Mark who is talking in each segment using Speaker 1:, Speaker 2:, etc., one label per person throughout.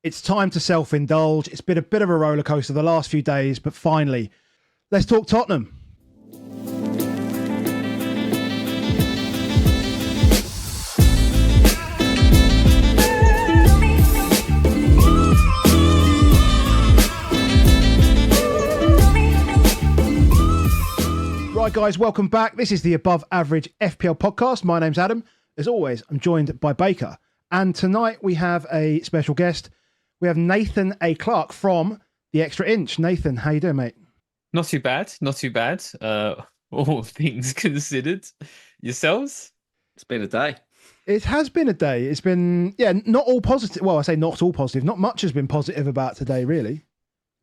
Speaker 1: It's time to self-indulge. It's been a bit of a roller coaster the last few days, but finally, let's talk Tottenham. Right, guys, welcome back. This is the Above Average FPL podcast. My name's Adam. As always, I'm joined by Baker. And tonight we have a special guest. We have Nathan A. Clark from The Extra Inch. Nathan, how you doing, mate?
Speaker 2: Not too bad. Not too bad. All things considered. Yourselves?
Speaker 3: It's been a day.
Speaker 1: It has been a day. It's been, not all positive. Well, I say not all positive. Not much has been positive about today, really.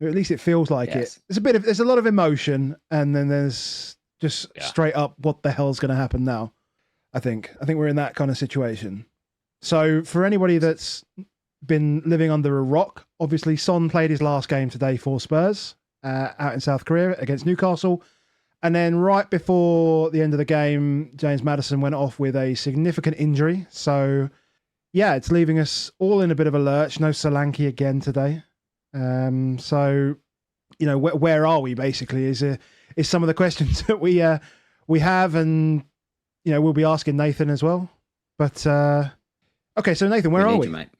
Speaker 1: Or at least it feels like it. There's a lot of emotion, and then there's just straight up, what the hell's going to happen now? I think we're in that kind of situation. So for anybody that's been living under a rock, obviously Son played his last game today for Spurs out in South Korea against Newcastle. And then right before the end of the game, James Maddison went off with a significant injury. So yeah, it's leaving us all in a bit of a lurch. No Solanke again today. So, you know, where are we basically is some of the questions that we have, and, you know, we'll be asking Nathan as well. But, okay, so Nathan, where are we?
Speaker 3: You, mate.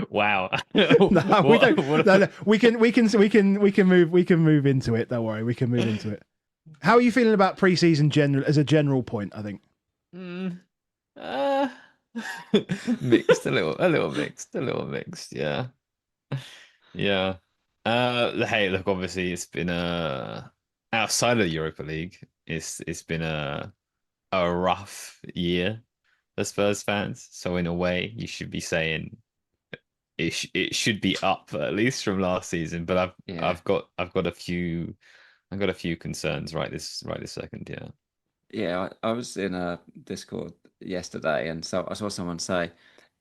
Speaker 2: Wow.
Speaker 1: No, we don't. No, we can move into it. Don't worry, we can move into it. How are you feeling about pre-season as a general point? I think.
Speaker 2: Mixed, a little mixed. Yeah. Hey, look, obviously it's been outside of the Europa League. It's been a rough year for Spurs fans. So in a way, you should be saying it should be up at least from last season. But I've got a few concerns right this second. Yeah.
Speaker 3: Yeah, I was in a Discord yesterday, and so I saw someone say,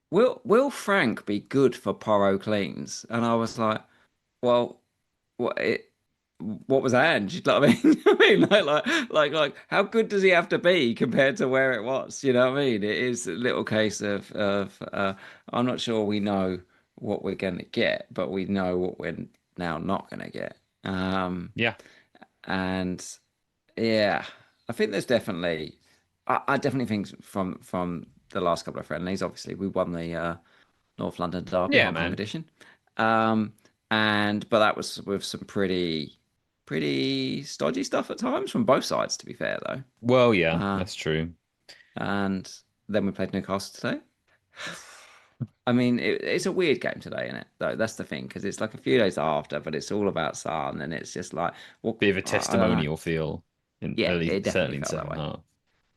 Speaker 3: "Will Frank be good for Porro cleans?" And I was like, "Well, what was Ange? You know what I mean? like, how good does he have to be compared to where it was? You know what I mean? It is a little case of I'm not sure we know what we're going to get, but we know what we're now not going to get.
Speaker 2: Yeah.
Speaker 3: And yeah, I think there's definitely, I definitely think from the last couple of friendlies, obviously we won the North London Derby competition. But that was with some pretty stodgy stuff at times from both sides, to be fair, though.
Speaker 2: Well, yeah, that's true.
Speaker 3: And then we played Newcastle today. I mean, it's a weird game today, isn't it? Though that's the thing, because it's like a few days after, but it's all about Son, and it's just like, well,
Speaker 2: bit of a testimonial feel.
Speaker 3: Yeah, it definitely felt that way.
Speaker 2: Half.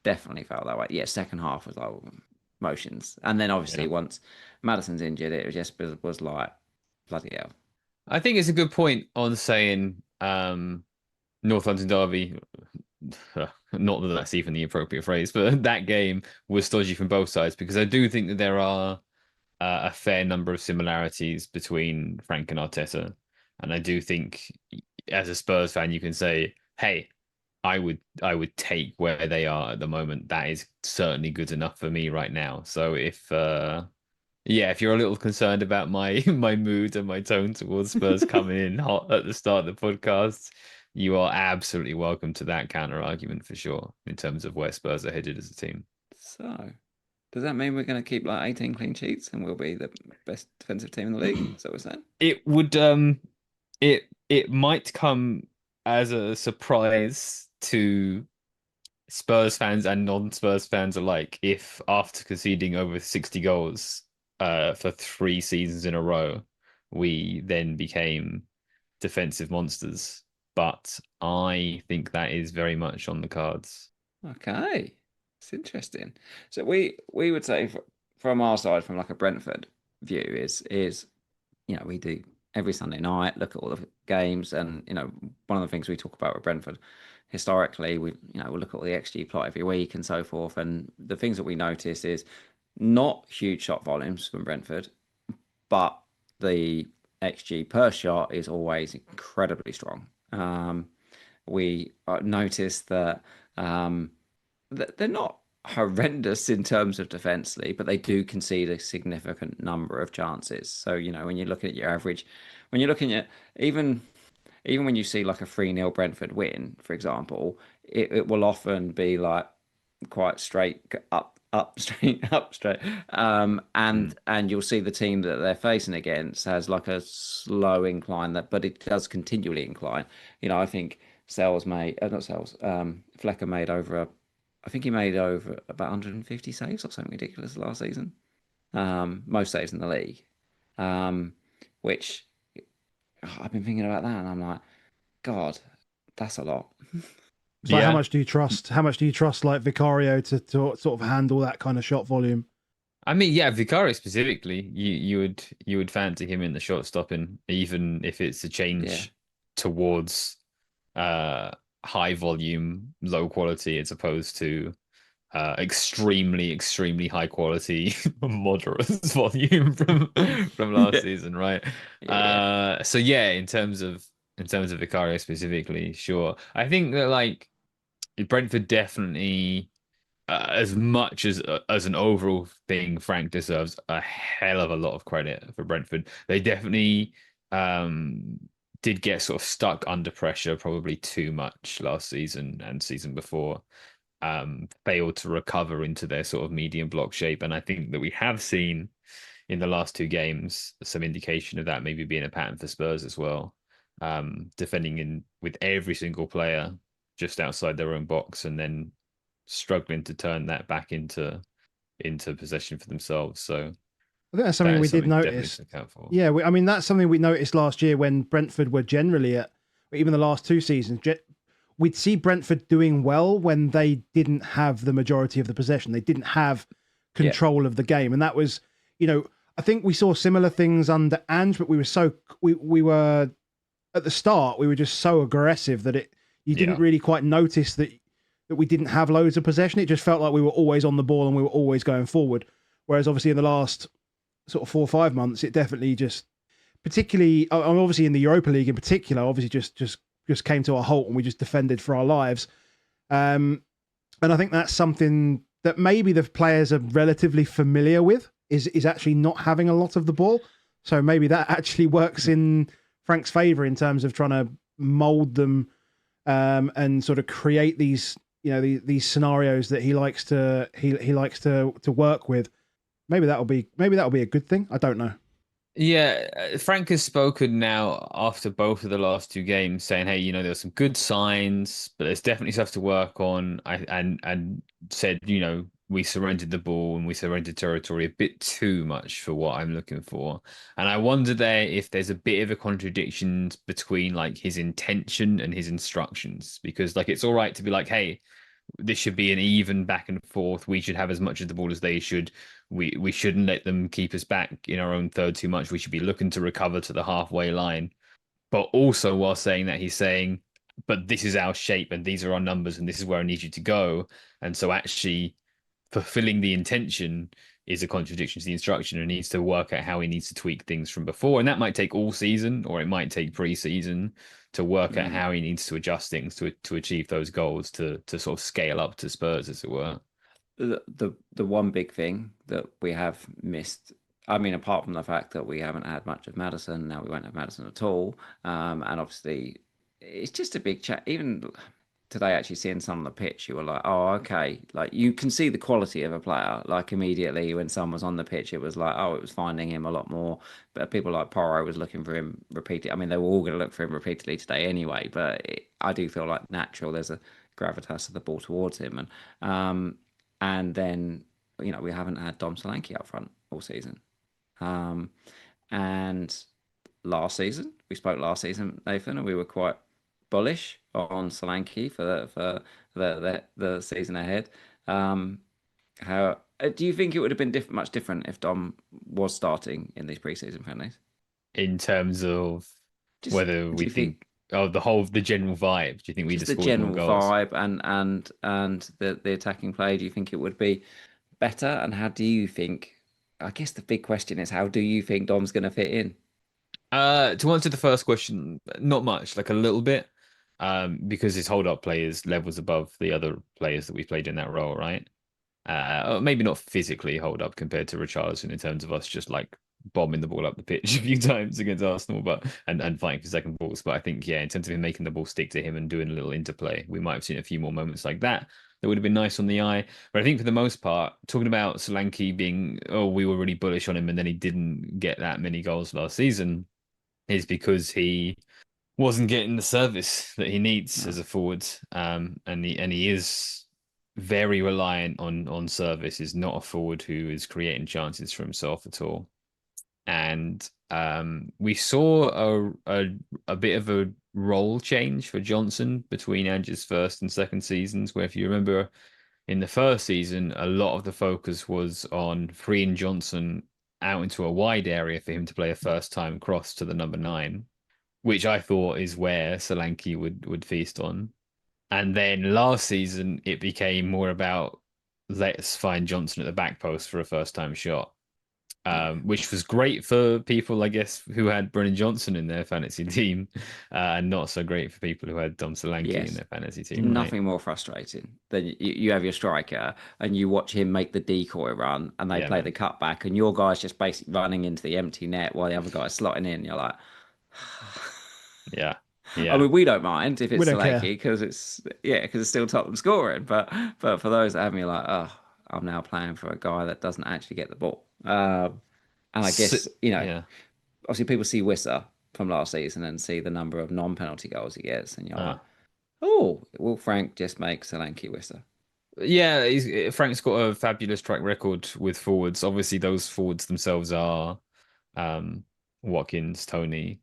Speaker 3: Definitely felt that way. Yeah, second half was like motions, and then obviously once Maddison's injured, it was like bloody hell.
Speaker 2: I think it's a good point on saying North London Derby. Not that that's even the appropriate phrase, but that game was stodgy from both sides, because I do think that there are a fair number of similarities between Frank and Arteta, and I do think as a Spurs fan you can say, hey, I would take where they are at the moment. That is certainly good enough for me right now. So if you're a little concerned about my mood and my tone towards Spurs coming in hot at the start of the podcast, you are absolutely welcome to that counter argument for sure, in terms of where Spurs are headed as a team.
Speaker 3: So, does that mean we're going to keep like 18 clean sheets and we'll be the best defensive team in the league? Is that what we're saying?
Speaker 2: It would it might come as a surprise to Spurs fans and non-Spurs fans alike if, after conceding over 60 goals for 3 seasons in a row, we then became defensive monsters. But I think that is very much on the cards.
Speaker 3: Okay, it's interesting. So we would say from our side, from like a Brentford view, is you know, we do every Sunday night look at all the games, and you know, one of the things we talk about with Brentford historically, we look at all the XG plot every week and so forth, and the things that we notice is not huge shot volumes from Brentford, but the XG per shot is always incredibly strong. We noticed that they're not horrendous in terms of defensively, but they do concede a significant number of chances. So, when you're looking at your average, when you're looking at even when you see like a 3-0 Brentford win, for example, it will often be like quite straight up straight up straight and you'll see the team that they're facing against has like a slow incline, but it does continually incline. I think Flecker made over I think he made over about 150 saves or something ridiculous last season. Most saves in the league. Which I've been thinking about that and I'm like, God, that's a lot.
Speaker 1: So how much do you trust? How much do you trust like Vicario to sort of handle that kind of shot volume?
Speaker 2: I mean, yeah, Vicario specifically, you would fancy him in the shot stopping, even if it's a change towards high volume, low quality, as opposed to extremely high quality, moderate volume from last season, right? So yeah, in terms of Vicario specifically, sure. I think that like Brentford definitely, as much as an overall thing, Frank deserves a hell of a lot of credit for Brentford. They definitely did get sort of stuck under pressure, probably too much last season and season before. Failed to recover into their sort of medium block shape, and I think that we have seen in the last two games some indication of that maybe being a pattern for Spurs as well. Defending in with every single player just outside their own box, and then struggling to turn that back into possession for themselves. So
Speaker 1: I think that's something we did notice. Yeah, I mean, that's something we noticed last year when Brentford were generally even the last two seasons. We'd see Brentford doing well when they didn't have the majority of the possession. They didn't have control of the game. And that was, I think we saw similar things under Ange, but we were at the start, we were just so aggressive that you didn't really quite notice that we didn't have loads of possession. It just felt like we were always on the ball and we were always going forward. Whereas obviously in the last sort of 4 or 5 months, it definitely just, particularly, obviously in the Europa League in particular, obviously just came to a halt and we just defended for our lives. And I think that's something that maybe the players are relatively familiar with, is actually not having a lot of the ball. So maybe that actually works in Frank's favour in terms of trying to mould them and sort of create these, these scenarios that he likes to work with. Maybe that'll be a good thing. I don't know.
Speaker 2: Yeah, Frank has spoken now after both of the last two games, saying, "Hey, there's some good signs, but there's definitely stuff to work on." And said, we surrendered the ball and we surrendered territory a bit too much for what I'm looking for. And I wonder there if there's a bit of a contradiction between like his intention and his instructions, because like it's all right to be like, "Hey, this should be an even back and forth. We should have as much of the ball as they should. We shouldn't let them keep us back in our own third too much. We should be looking to recover to the halfway line." But also while saying that, he's saying, "But this is our shape and these are our numbers and this is where I need you to go." And so actually fulfilling the intention is a contradiction to the instruction, and needs to work out how he needs to tweak things from before. And that might take all season, or it might take pre-season to work out how he needs to adjust things to achieve those goals, to sort of scale up to Spurs, as it were.
Speaker 3: The one big thing that we have missed, I mean, apart from the fact that we haven't had much of Maddison, now we won't have Maddison at all, and obviously it's just a big chat. Even today, actually seeing some on the pitch, you were like, "Oh, okay." Like you can see the quality of a player. Like immediately when someone was on the pitch, it was like, oh, it was finding him a lot more. But people like Porro was looking for him repeatedly. I mean, they were all going to look for him repeatedly today anyway. But I do feel like natural. There's a gravitas of the ball towards him, and then we haven't had Dom Solanke up front all season, and last season we spoke last season, Nathan, and we were quite bullish on Solanke for the season ahead. How do you think it would have been much different if Dom was starting in these preseason friendlies?
Speaker 2: In terms of whether we think the general vibe, do you think we just
Speaker 3: the general vibe and the attacking play? Do you think it would be better? And how do you think? I guess the big question is, how do you think Dom's going to fit in?
Speaker 2: To answer the first question, not much, like a little bit, because his hold-up play is levels above the other players that we played in that role, right? Maybe not physically hold up compared to Richarlison in terms of us just like bombing the ball up the pitch a few times against Arsenal, but and fighting for second balls. But I think, yeah, in terms of him making the ball stick to him and doing a little interplay, we might have seen a few more moments like that. That would have been nice on the eye. But I think for the most part, talking about Solanke being, oh, we were really bullish on him and then he didn't get that many goals last season, is because he wasn't getting the service that he needs as a forward. And he is very reliant on service. He's not a forward who is creating chances for himself at all. And we saw a bit of a role change for Johnson between Ange's first and second seasons, where if you remember in the first season, a lot of the focus was on freeing Johnson out into a wide area for him to play a first time cross to the number 9, which I thought is where Solanke would feast on. And then last season, it became more about let's find Johnson at the back post for a first time shot. Which was great for people, I guess, who had Brennan Johnson in their fantasy team, and not so great for people who had Dom Solanke in their fantasy team.
Speaker 3: Nothing more frustrating than you have your striker and you watch him make the decoy run and they play the cutback and your guy's just basically running into the empty net while the other guy's slotting in. You're like,
Speaker 2: yeah.
Speaker 3: I mean, we don't mind if it's Solanke because it's still Tottenham scoring. But for those that have me like, oh, I'm now playing for a guy that doesn't actually get the ball. And I guess, obviously people see Wissa from last season and see the number of non-penalty goals he gets. And you're like, oh, will Frank just make Solanke Wissa?
Speaker 2: Yeah, Frank's got a fabulous track record with forwards. Obviously, those forwards themselves are Watkins, Tony,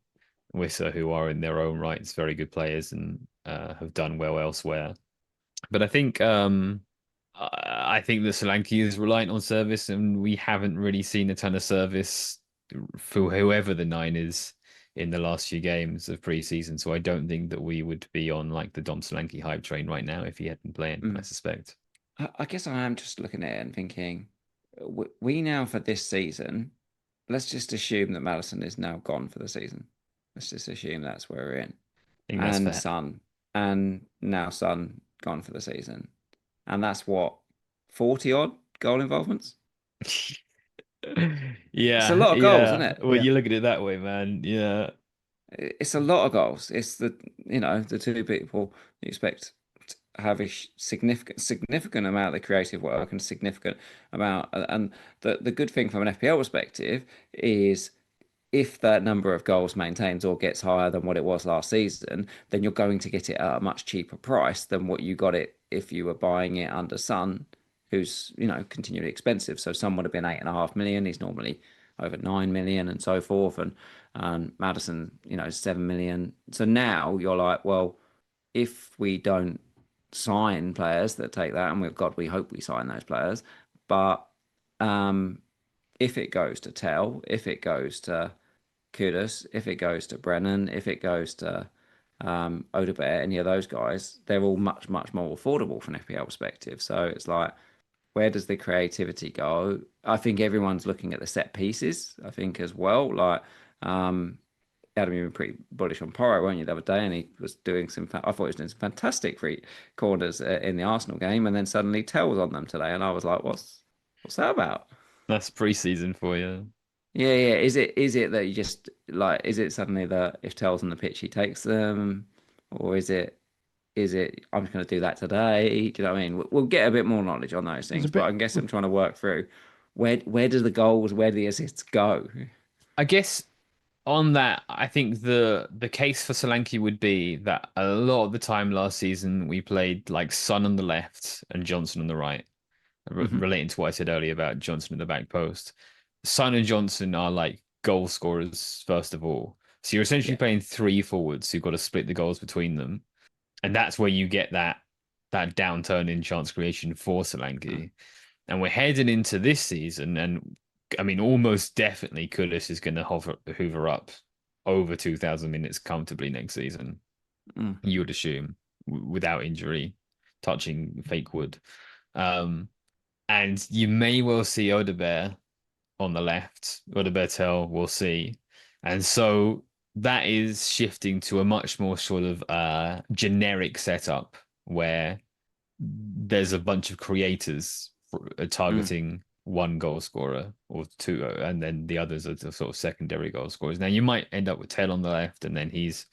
Speaker 2: Wissa, who are in their own rights very good players and have done well elsewhere. But I think that Solanke is reliant on service, and we haven't really seen a ton of service for whoever the 9 is in the last few games of pre-season. So I don't think that we would be on like the Dom Solanke hype train right now if he had been playing, I suspect.
Speaker 3: I guess I am just looking at it and thinking, we now for this season, let's just assume that Maddison is now gone for the season. Let's just assume that's where we're in. And Son. And now Son gone for the season. And that's what, 40 odd goal involvements?
Speaker 2: Yeah.
Speaker 3: It's a lot of goals, isn't it?
Speaker 2: Well, you look at it that way, man. Yeah.
Speaker 3: It's a lot of goals. It's the two people you expect to have a significant amount of the creative work and significant amount. And the good thing from an FPL perspective is if that number of goals maintains or gets higher than what it was last season, then you're going to get it at a much cheaper price than what you got it if you were buying it under Son, who's, continually expensive. So Son would have been 8.5 million. He's normally over 9 million and so forth. And Maddison, 7 million. So now you're like, well, if we don't sign players that take that, and we hope we sign those players, but if it goes to Tell, if it goes to Kudus, if it goes to Brennan, if it goes to Odobert, any of those guys, they're all much, much more affordable from an FPL perspective. So it's like, where does the creativity go? I think everyone's looking at the set pieces, I think, as well. Like, Adam, you were pretty bullish on Porro, weren't you, the other day? And he was doing I thought he was doing some fantastic free corners in the Arsenal game. And then suddenly Tell was on them today. And I was like, what's that about?
Speaker 2: That's pre-season for you.
Speaker 3: Yeah. Is it that you just like? Is it suddenly that if Tell's on the pitch, he takes them, or is it? I'm just going to do that today? Do you know what I mean? We'll get a bit more knowledge on those things, but I guess I'm trying to work through where do the goals, where do the assists go?
Speaker 2: I guess on that, I think the case for Solanke would be that a lot of the time last season we played like Son on the left and Johnson on the right, relating to what I said earlier about Johnson at the back post. Son and Johnson are like goal scorers, first of all. So you're essentially playing 3 forwards who've got to split the goals between them. And that's where you get that downturn in chance creation for Solanke. And we're heading into this season, and I mean, almost definitely Kudus is going to hoover up over 2,000 minutes comfortably next season. You would assume, without injury, touching fake wood. And you may well see Odobert on the left. Odobert Tell, we'll see. And so that is shifting to a much more sort of generic setup where there's a bunch of creators targeting one goal scorer or two, and then the others are the sort of secondary goal scorers. Now you might end up with Tell on the left, and then he's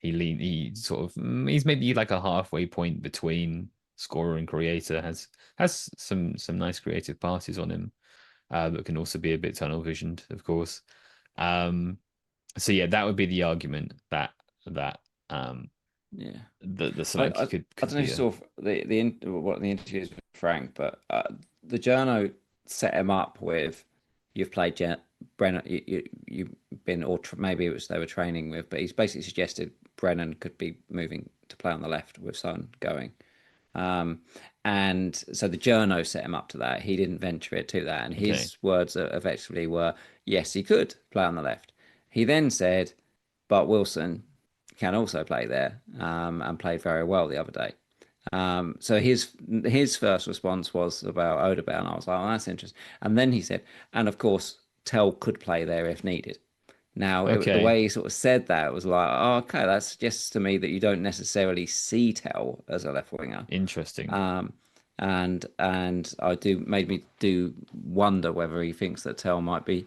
Speaker 2: maybe like a halfway point between scorer and creator. Has some nice creative passes on him, that can also be a bit tunnel visioned, of course. So yeah, that would be the argument that
Speaker 3: yeah,
Speaker 2: the Solanke could
Speaker 3: I don't know if you saw the interviews with Frank, but the journo set him up with you've played Brennan, you've been, or maybe it was they were training with, but he's basically suggested Brennan could be moving to play on the left with Son going. And so the journo set him up to that. He didn't venture it to that. And his words effectively were, yes, he could play on the left. He then said, but Wilson can also play there, and played very well the other day. So his first response was about Odobert, and I was like, oh, that's interesting. And then he said, and of course, Tell could play there if needed. Now, the way he sort of said that was like, oh, okay, that suggests to me that you don't necessarily see Tell as a left winger.
Speaker 2: Interesting.
Speaker 3: And made me wonder whether he thinks that Tell might be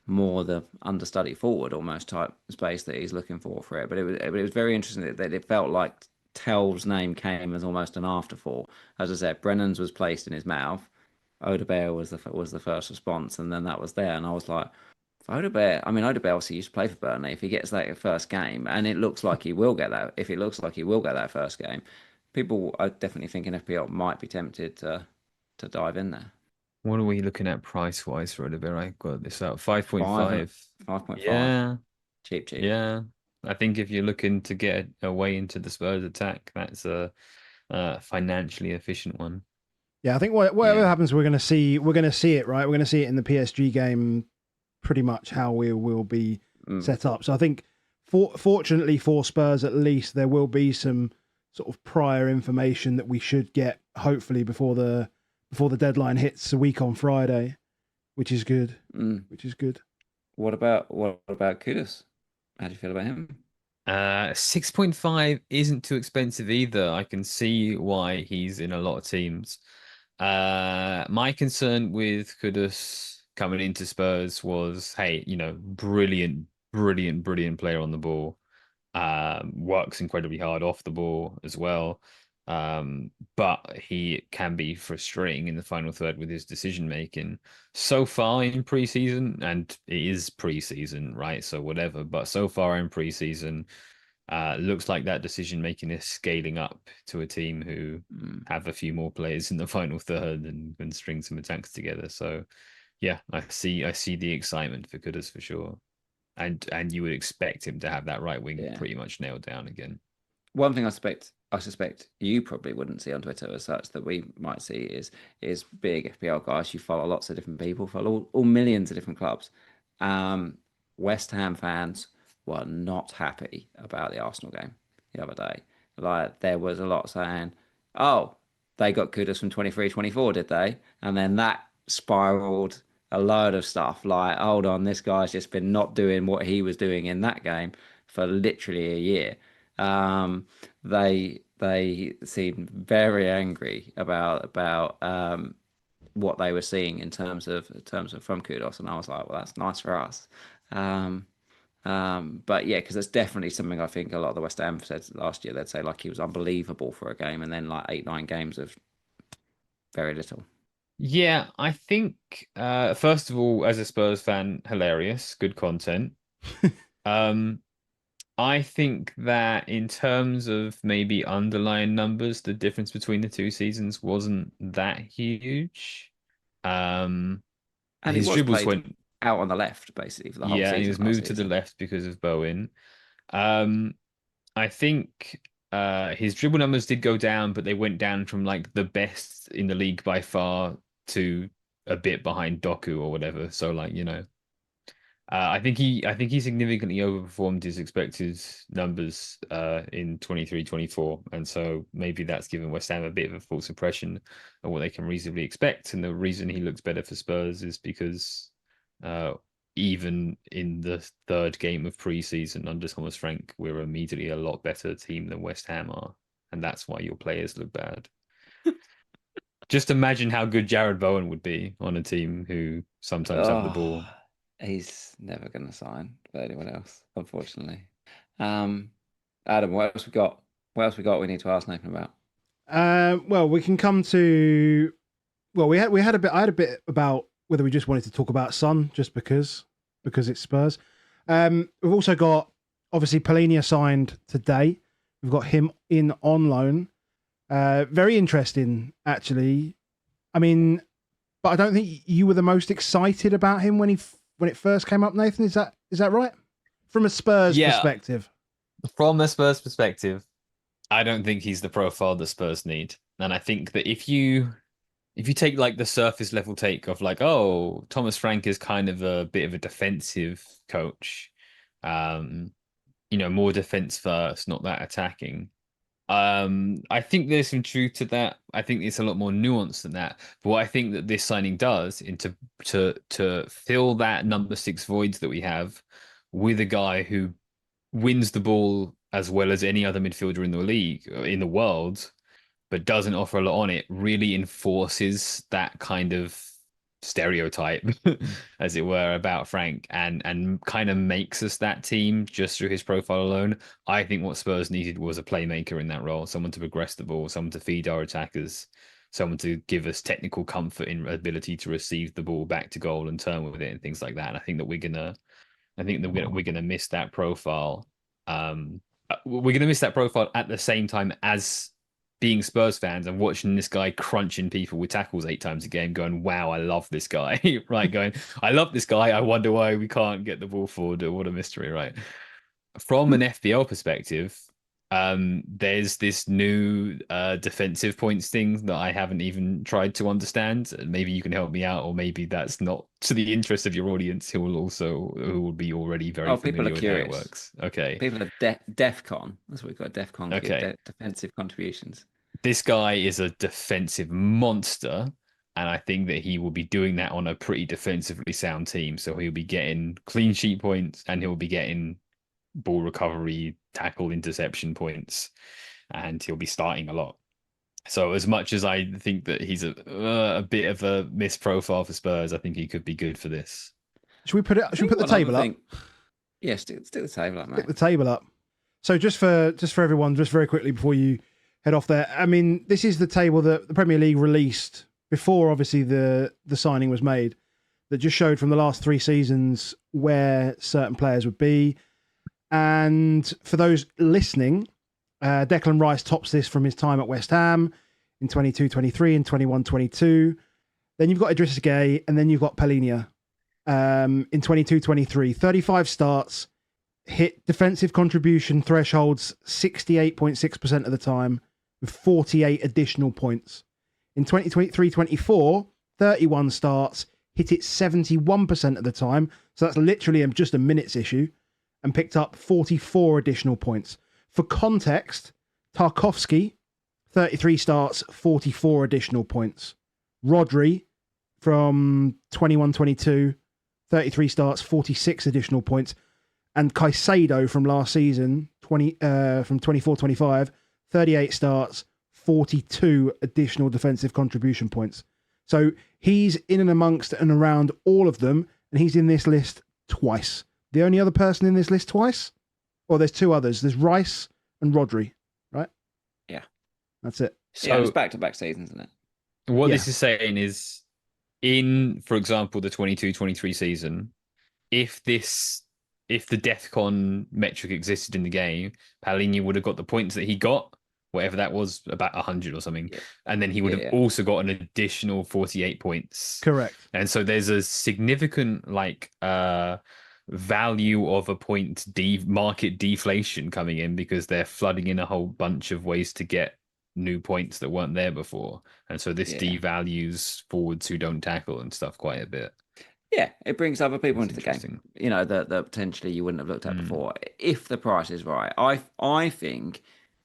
Speaker 3: more the understudy forward almost type space that he's looking for it. But it was very interesting that it felt like Tell's name came as almost an afterthought. As I said, Brennan's was placed in his mouth. Odobert was the first response, and then that was there, and I was like, Odobert obviously used to play for Burnley. If he gets that first game, and it looks like he will get that, if it looks like he will get that first game, people are definitely thinking FPL might be tempted to dive in there.
Speaker 2: What are we looking at price wise for Odobert? I got this out 5.5.
Speaker 3: 5.5.
Speaker 2: Yeah,
Speaker 3: cheap.
Speaker 2: Yeah, I think if you're looking to get a way into the Spurs attack, that's a financially efficient one.
Speaker 1: Yeah, I think whatever happens, we're going to see it, right? We're going to see it in the PSG game, pretty much how we will be set up. So I think, fortunately for Spurs, at least there will be some sort of prior information that we should get, hopefully before the deadline hits a week on Friday, which is good. Which is good.
Speaker 3: What about Kudus? How do you feel about him?
Speaker 2: 6.5 isn't too expensive either. I can see why he's in a lot of teams. My concern with Kudus coming into Spurs was, hey, brilliant player on the ball. Works incredibly hard off the ball as well. But he can be frustrating in the final third with his decision making. So far in preseason, and it is preseason, right? So whatever. But so far in preseason, looks like that decision making is scaling up to a team who have a few more players in the final third and string some attacks together. So yeah, I see the excitement for Kudus for sure. And you would expect him to have that right wing pretty much nailed down again.
Speaker 3: One thing I suspect you probably wouldn't see on Twitter as such that we might see is big FPL guys. You follow lots of different people, follow all millions of different clubs. West Ham fans were not happy about the Arsenal game the other day. Like, there was a lot saying, oh, they got Kudus from 23-24, did they? And then that spiraled a load of stuff like, hold on, this guy's just been not doing what he was doing in that game for literally a year. They seemed very angry about what they were seeing in terms of from Kudus, and I was like, well, that's nice for us. But yeah, because that's definitely something I think a lot of the West Ham said last year. They'd say like he was unbelievable for a game, and then like 8-9 games of very little.
Speaker 2: Yeah, I think first of all, as a Spurs fan, hilarious, good content. I think that in terms of maybe underlying numbers, the difference between the two seasons wasn't that huge.
Speaker 3: And
Speaker 2: his dribbles went
Speaker 3: out on the left basically for the whole season.
Speaker 2: Yeah, he was moved to the left because of Bowen. I think his dribble numbers did go down, but they went down from like the best in the league by far to a bit behind Doku or whatever. So like, I think he significantly overperformed his expected numbers in 23-24, and so maybe that's given West Ham a bit of a false impression of what they can reasonably expect. And the reason he looks better for Spurs is because even in the third game of pre-season under Thomas Frank, we're immediately a lot better team than West Ham are, and that's why your players look bad. Just imagine how good Jared Bowen would be on a team who sometimes have the ball.
Speaker 3: He's never going to sign for anyone else, unfortunately. Adam, what else we got? What else we got? We need to ask Nathan about.
Speaker 1: Well, we can come to. Well, we had a bit. I had a bit about whether we just wanted to talk about Son just because it's Spurs. We've also got obviously Palhinha signed today. We've got him in on loan. Very interesting, actually. I mean, but I don't think you were the most excited about him when it first came up, Nathan. Is that right? From a Spurs perspective.
Speaker 2: From a Spurs perspective, I don't think he's the profile the Spurs need. And I think that if you take like the surface level take of like, oh, Thomas Frank is kind of a bit of a defensive coach, more defense first, not that attacking. I think there's some truth to that. I think it's a lot more nuanced than that. But what I think that this signing does to fill that number 6 voids that we have with a guy who wins the ball as well as any other midfielder in the league, in the world, but doesn't offer a lot on it, really enforces that kind of stereotype, as it were, about Frank and kind of makes us that team just through his profile alone. I think what Spurs needed was a playmaker in that role, someone to progress the ball, someone to feed our attackers, someone to give us technical comfort in ability to receive the ball back to goal and turn with it and things like that. And I think that we're gonna miss that profile. We're gonna miss that profile at the same time as being Spurs fans and watching this guy crunching people with tackles 8 times a game, going, "Wow, I love this guy!" Right? Going, "I love this guy. I wonder why we can't get the ball forward. What a mystery!" Right? From an FPL perspective, there's this new defensive points thing that I haven't even tried to understand. Maybe you can help me out, or maybe that's not to the interest of your audience, who will be already very familiar with how it works. Okay,
Speaker 3: people are DefCon. That's what we've got. DefCon.
Speaker 2: Okay,
Speaker 3: defensive contributions.
Speaker 2: This guy is a defensive monster, and I think that he will be doing that on a pretty defensively sound team. So he'll be getting clean sheet points, and he'll be getting ball recovery, tackle, interception points, and he'll be starting a lot. So as much as I think that he's a bit of a missed profile for Spurs, I think he could be good for this.
Speaker 1: Should we put the table up?
Speaker 3: Yeah, stick the table up, mate.
Speaker 1: Stick the table up. So just for everyone, just very quickly before you head off there. I mean, this is the table that the Premier League released before, obviously, the signing was made, that just showed from the last 3 seasons where certain players would be. And for those listening, Declan Rice tops this from his time at West Ham in 22-23 and 21-22. Then you've got Idrissa Gueye, and then you've got Palhinha in 22-23. 35 starts, hit defensive contribution thresholds 68.6% of the time, with 48 additional points. In 2023-24, 31 starts, hit it 71% of the time, so that's literally just a minutes issue, and picked up 44 additional points. For context, Tarkowski, 33 starts, 44 additional points. Rodri, from 21-22, 33 starts, 46 additional points. And Caicedo from last season, from 24-25, 38 starts, 42 additional defensive contribution points. So he's in and amongst and around all of them, and he's in this list twice. The only other person in this list twice? Or there's 2 others. There's Rice and Rodri, right?
Speaker 3: Yeah.
Speaker 1: That's it.
Speaker 3: So it's back-to-back seasons, isn't it?
Speaker 2: What this is saying is, for example, the 22-23 season, if the DefCon metric existed in the game, Palhinha would have got the points that he got, whatever that was, about 100 or something. Yeah. And then he would have also got an additional 48 points.
Speaker 1: Correct.
Speaker 2: And so there's a significant value of a point market deflation coming in, because they're flooding in a whole bunch of ways to get new points that weren't there before. And so this devalues forwards who don't tackle and stuff quite a bit.
Speaker 3: Yeah, it brings other people into the game, that potentially you wouldn't have looked at before, if the price is right. I think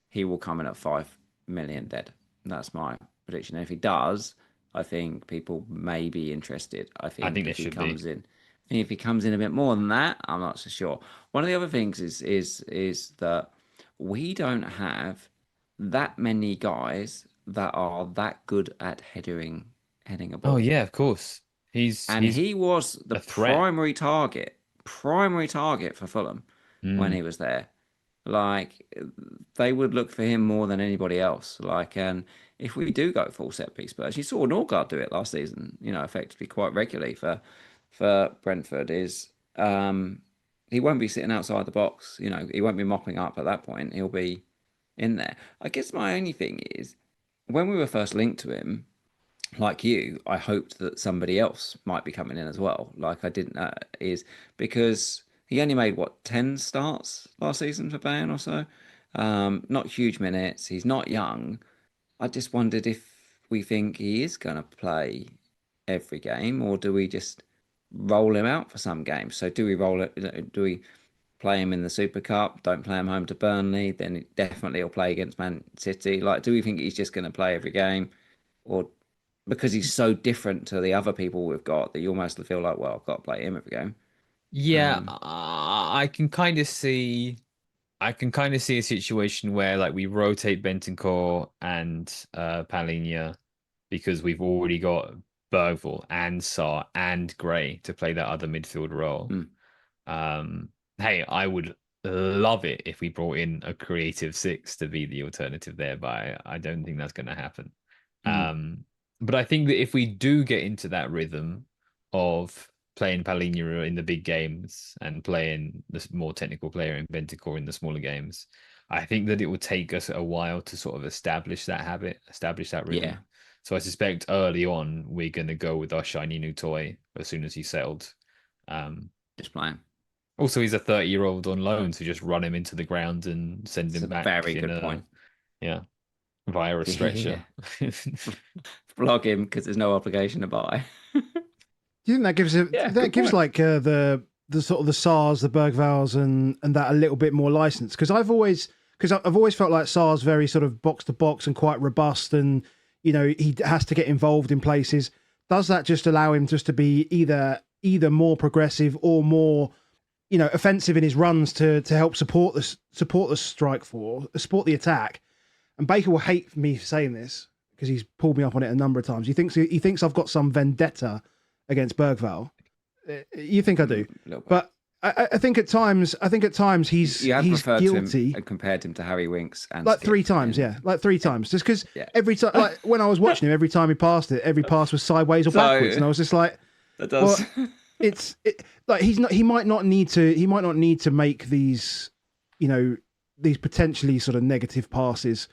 Speaker 3: he will come in at 5 million dead. That's my prediction. And if he does, I think people may be interested. I think if he comes in, if he comes in a bit more than that, I'm not so sure. One of the other things is that we don't have that many guys that are that good at heading a
Speaker 2: Oh
Speaker 3: ball.
Speaker 2: yeah, of course. He's
Speaker 3: He was the
Speaker 2: a threat.
Speaker 3: primary target for Fulham when
Speaker 2: Mm.
Speaker 3: he was there. Like they would look for him more than anybody else. Like, and if we do go full set piece Spurs, you saw Norgard do it last season. Effectively quite regularly for Brentford. He won't be sitting outside the box. He won't be mopping up at that point. He'll be in there. I guess my only thing is when we were first linked to him, like you, I hoped that somebody else might be coming in as well. Like I didn't is because he only made what 10 starts last season for Bayern or so. Not huge minutes. He's not young. I just wondered if we think he is going to play every game, or do we just roll him out for some games? So do we roll it? Do we play him in the Super Cup? Don't play him home to Burnley. Then it definitely will play against Man City. Like, do we think he's just going to play every game, or because he's so different to the other people we've got that you almost feel like, well, I've got to play him every game.
Speaker 2: Yeah, I can kind of see. I can kind of see a situation where like we rotate Bentancur and Palhinha because we've already got Bergvall and Sarr and Gray to play that other midfield role.
Speaker 3: Mm.
Speaker 2: Hey, I would love it if we brought in a creative six to be the alternative there, but I don't think that's going to happen. But I think that if we do get into that rhythm of playing Palhinha in the big games and playing the more technical player in Bentancur in the smaller games, I think that it will take us a while to sort of establish that habit, establish that rhythm.
Speaker 3: Yeah.
Speaker 2: So I suspect early on we're going to go with our shiny new toy as soon as he's settled.
Speaker 3: Just playing.
Speaker 2: Also, he's a 30-year-old on loan, so just run him into the ground and send
Speaker 3: It's
Speaker 2: him
Speaker 3: a
Speaker 2: back.
Speaker 3: very good point.
Speaker 2: Yeah, via a stretcher.
Speaker 3: Flog him because there's no obligation to buy.
Speaker 1: Do you think that gives it?
Speaker 3: Yeah,
Speaker 1: that
Speaker 3: good
Speaker 1: gives
Speaker 3: point.
Speaker 1: like the sort of the SARS, the Bergvals, and that a little bit more license? Because I've always felt like SARS very sort of box to box and quite robust, and he has to get involved in places. Does that just allow him just to be either more progressive or more offensive in his runs to help support the strike force, support the attack? And Baker will hate me for saying this because he's pulled me up on it a number of times. He thinks I've got some vendetta against Bergvall. You think I do, but I think at times he's guilty.
Speaker 3: And compared him to Harry Winks and
Speaker 1: like three times, just because every time, like when I was watching him, every time he passed it, every pass was sideways or backwards, and I was just like,
Speaker 3: that does.
Speaker 1: Well, like he might not need to make these these potentially sort of negative passes.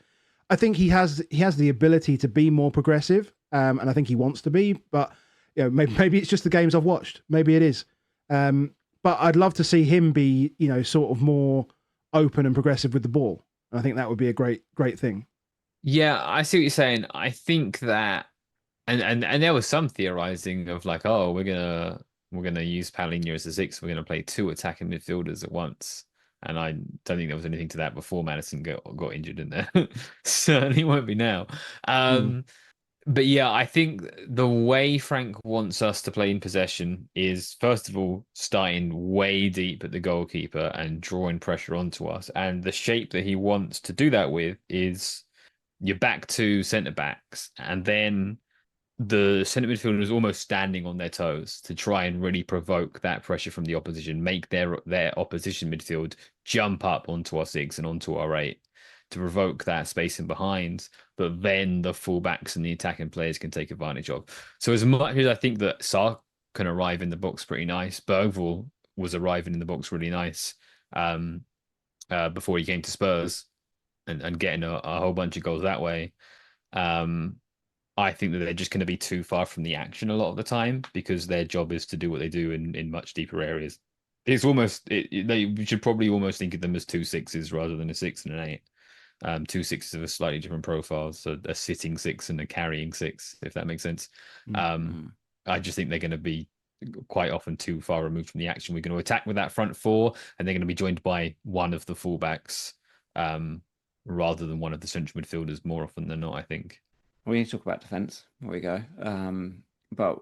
Speaker 1: I think he has the ability to be more progressive, and I think he wants to be. But maybe it's just the games I've watched. Maybe it is. But I'd love to see him be sort of more open and progressive with the ball. And I think that would be a great thing.
Speaker 2: Yeah, I see what you're saying. I think that, and there was some theorizing of like, oh, we're gonna use Palhinha as a six. We're gonna play two attacking midfielders at once. And I don't think there was anything to that before Maddison got injured in there. Certainly won't be now. But yeah, I think the way Frank wants us to play in possession is, first of all, starting way deep at the goalkeeper and drawing pressure onto us. And the shape that he wants to do that with is your back two centre backs, and then the centre midfielder is almost standing on their toes to try and really provoke that pressure from the opposition, make their opposition midfield jump up onto our six and onto our eight to provoke that space in behind, but then the fullbacks and the attacking players can take advantage of. So as much as I think that Sarr can arrive in the box pretty nice, Bergvall was arriving in the box really nice before he came to Spurs and getting a whole bunch of goals that way. I think that they're just going to be too far from the action a lot of the time because their job is to do what they do in much deeper areas. It's almost, they should probably almost think of them as two sixes rather than a six and an eight. Two sixes of a slightly different profile. So a sitting six and a carrying six, if that makes sense. I just think they're going to be quite often too far removed from the action. We're going to attack with that front four and they're going to be joined by one of the fullbacks rather than one of the central midfielders more often than not, I think.
Speaker 3: We need to talk about defence. There we go. But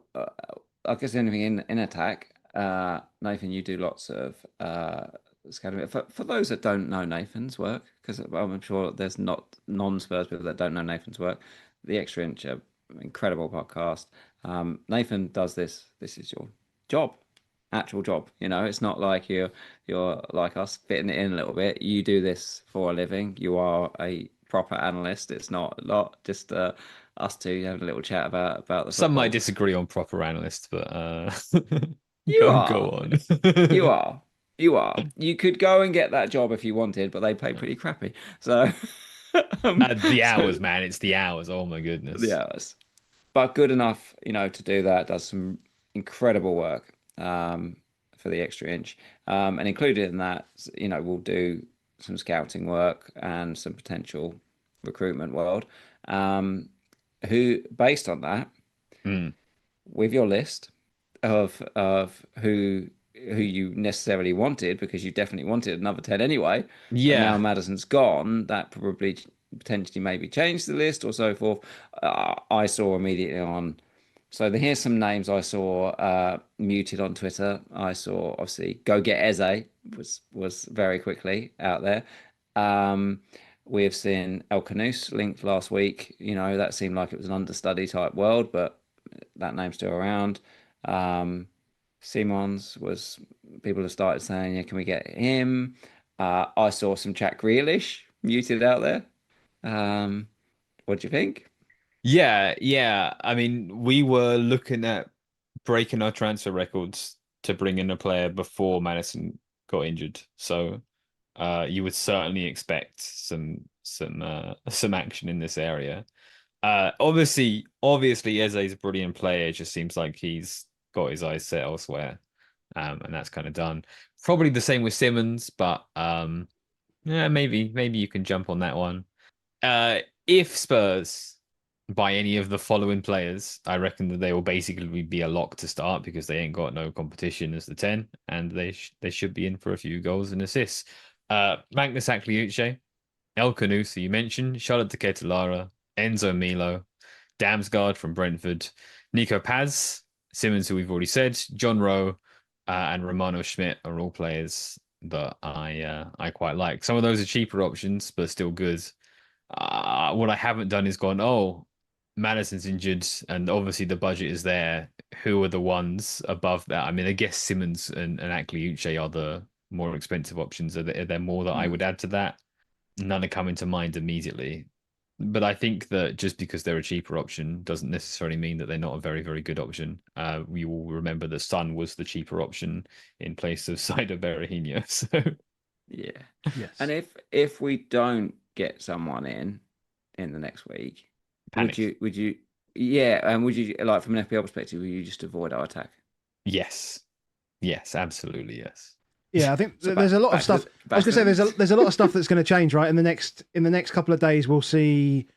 Speaker 3: I guess anything in attack, Nathan, you do lots of scouting. For those that don't know Nathan's work, because I'm sure there's not non-Spurs people that don't know Nathan's work, the Extra Inch, incredible podcast. Nathan does this. This is your job, actual job. It's not like you're like us fitting it in a little bit. You do this for a living. You are a proper analyst. It's not a lot, just us two having a little chat about the
Speaker 2: Some might
Speaker 3: football.
Speaker 2: disagree on proper analysts, but
Speaker 3: You
Speaker 2: go
Speaker 3: are.
Speaker 2: on.
Speaker 3: You are. You are. You could go and get that job if you wanted, but they pay pretty crappy. So,
Speaker 2: The
Speaker 3: so
Speaker 2: hours, man. It's the hours. Oh my
Speaker 3: the
Speaker 2: goodness.
Speaker 3: hours, but good enough, to do that. Does some incredible work for the Extra Inch, and included in that, we'll do some scouting work and some potential recruitment world. Who, based on that,
Speaker 2: Mm.
Speaker 3: with your list of who you necessarily wanted, because you definitely wanted another 10 anyway, but now
Speaker 2: Yeah.
Speaker 3: Maddison's gone, that probably potentially maybe changed the list or so forth. I saw immediately on. So here's some names I saw muted on Twitter. I saw obviously Go Get Eze was very quickly out there. We have seen El Canus linked last week. That seemed like it was an understudy type world, but that name's still around. Simons was, people have started saying, yeah, can we get him? I saw some Jack Grealish muted out there. What do you think?
Speaker 2: Yeah, yeah. I mean, we were looking at breaking our transfer records to bring in a player before Madison got injured. So you would certainly expect some action in this area. Obviously Eze is a brilliant player. It just seems like he's got his eyes set elsewhere. And that's kind of done. Probably the same with Simmons, but yeah, maybe you can jump on that one. If Spurs buy any of the following players, I reckon that they will basically be a lock to start because they ain't got no competition as the 10, and they should be in for a few goals and assists. Magnus Akliuche, El Canus, who you mentioned, Charlotte de Ketelaere, Enzo Milo, Damsgaard from Brentford, Nico Paz, Simmons, who we've already said, John Rowe, and Romano Schmidt are all players that I quite like. Some of those are cheaper options, but still good. What I haven't done is gone, oh, Madison's injured, and obviously the budget is there. Who are the ones above that? I mean, I guess Simmons and Akliuche are the more expensive options. Are there more that I would add to that? None are coming to mind immediately. But I think that just because they're a cheaper option doesn't necessarily mean that they're not a very, very good option. We will remember that Son was the cheaper option in place of Saido Berahino. So
Speaker 3: Yeah.
Speaker 1: Yes.
Speaker 3: And if we don't get someone in the next week,
Speaker 2: panic.
Speaker 3: would you yeah, and would you, like, from an FPL perspective, would you just avoid our attack?
Speaker 2: Yes. Yes, absolutely yes.
Speaker 1: Yeah, I think
Speaker 3: So
Speaker 1: there's a lot of stuff. I was going to say there's a lot of stuff that's going to change, right? In the next couple of days, we'll see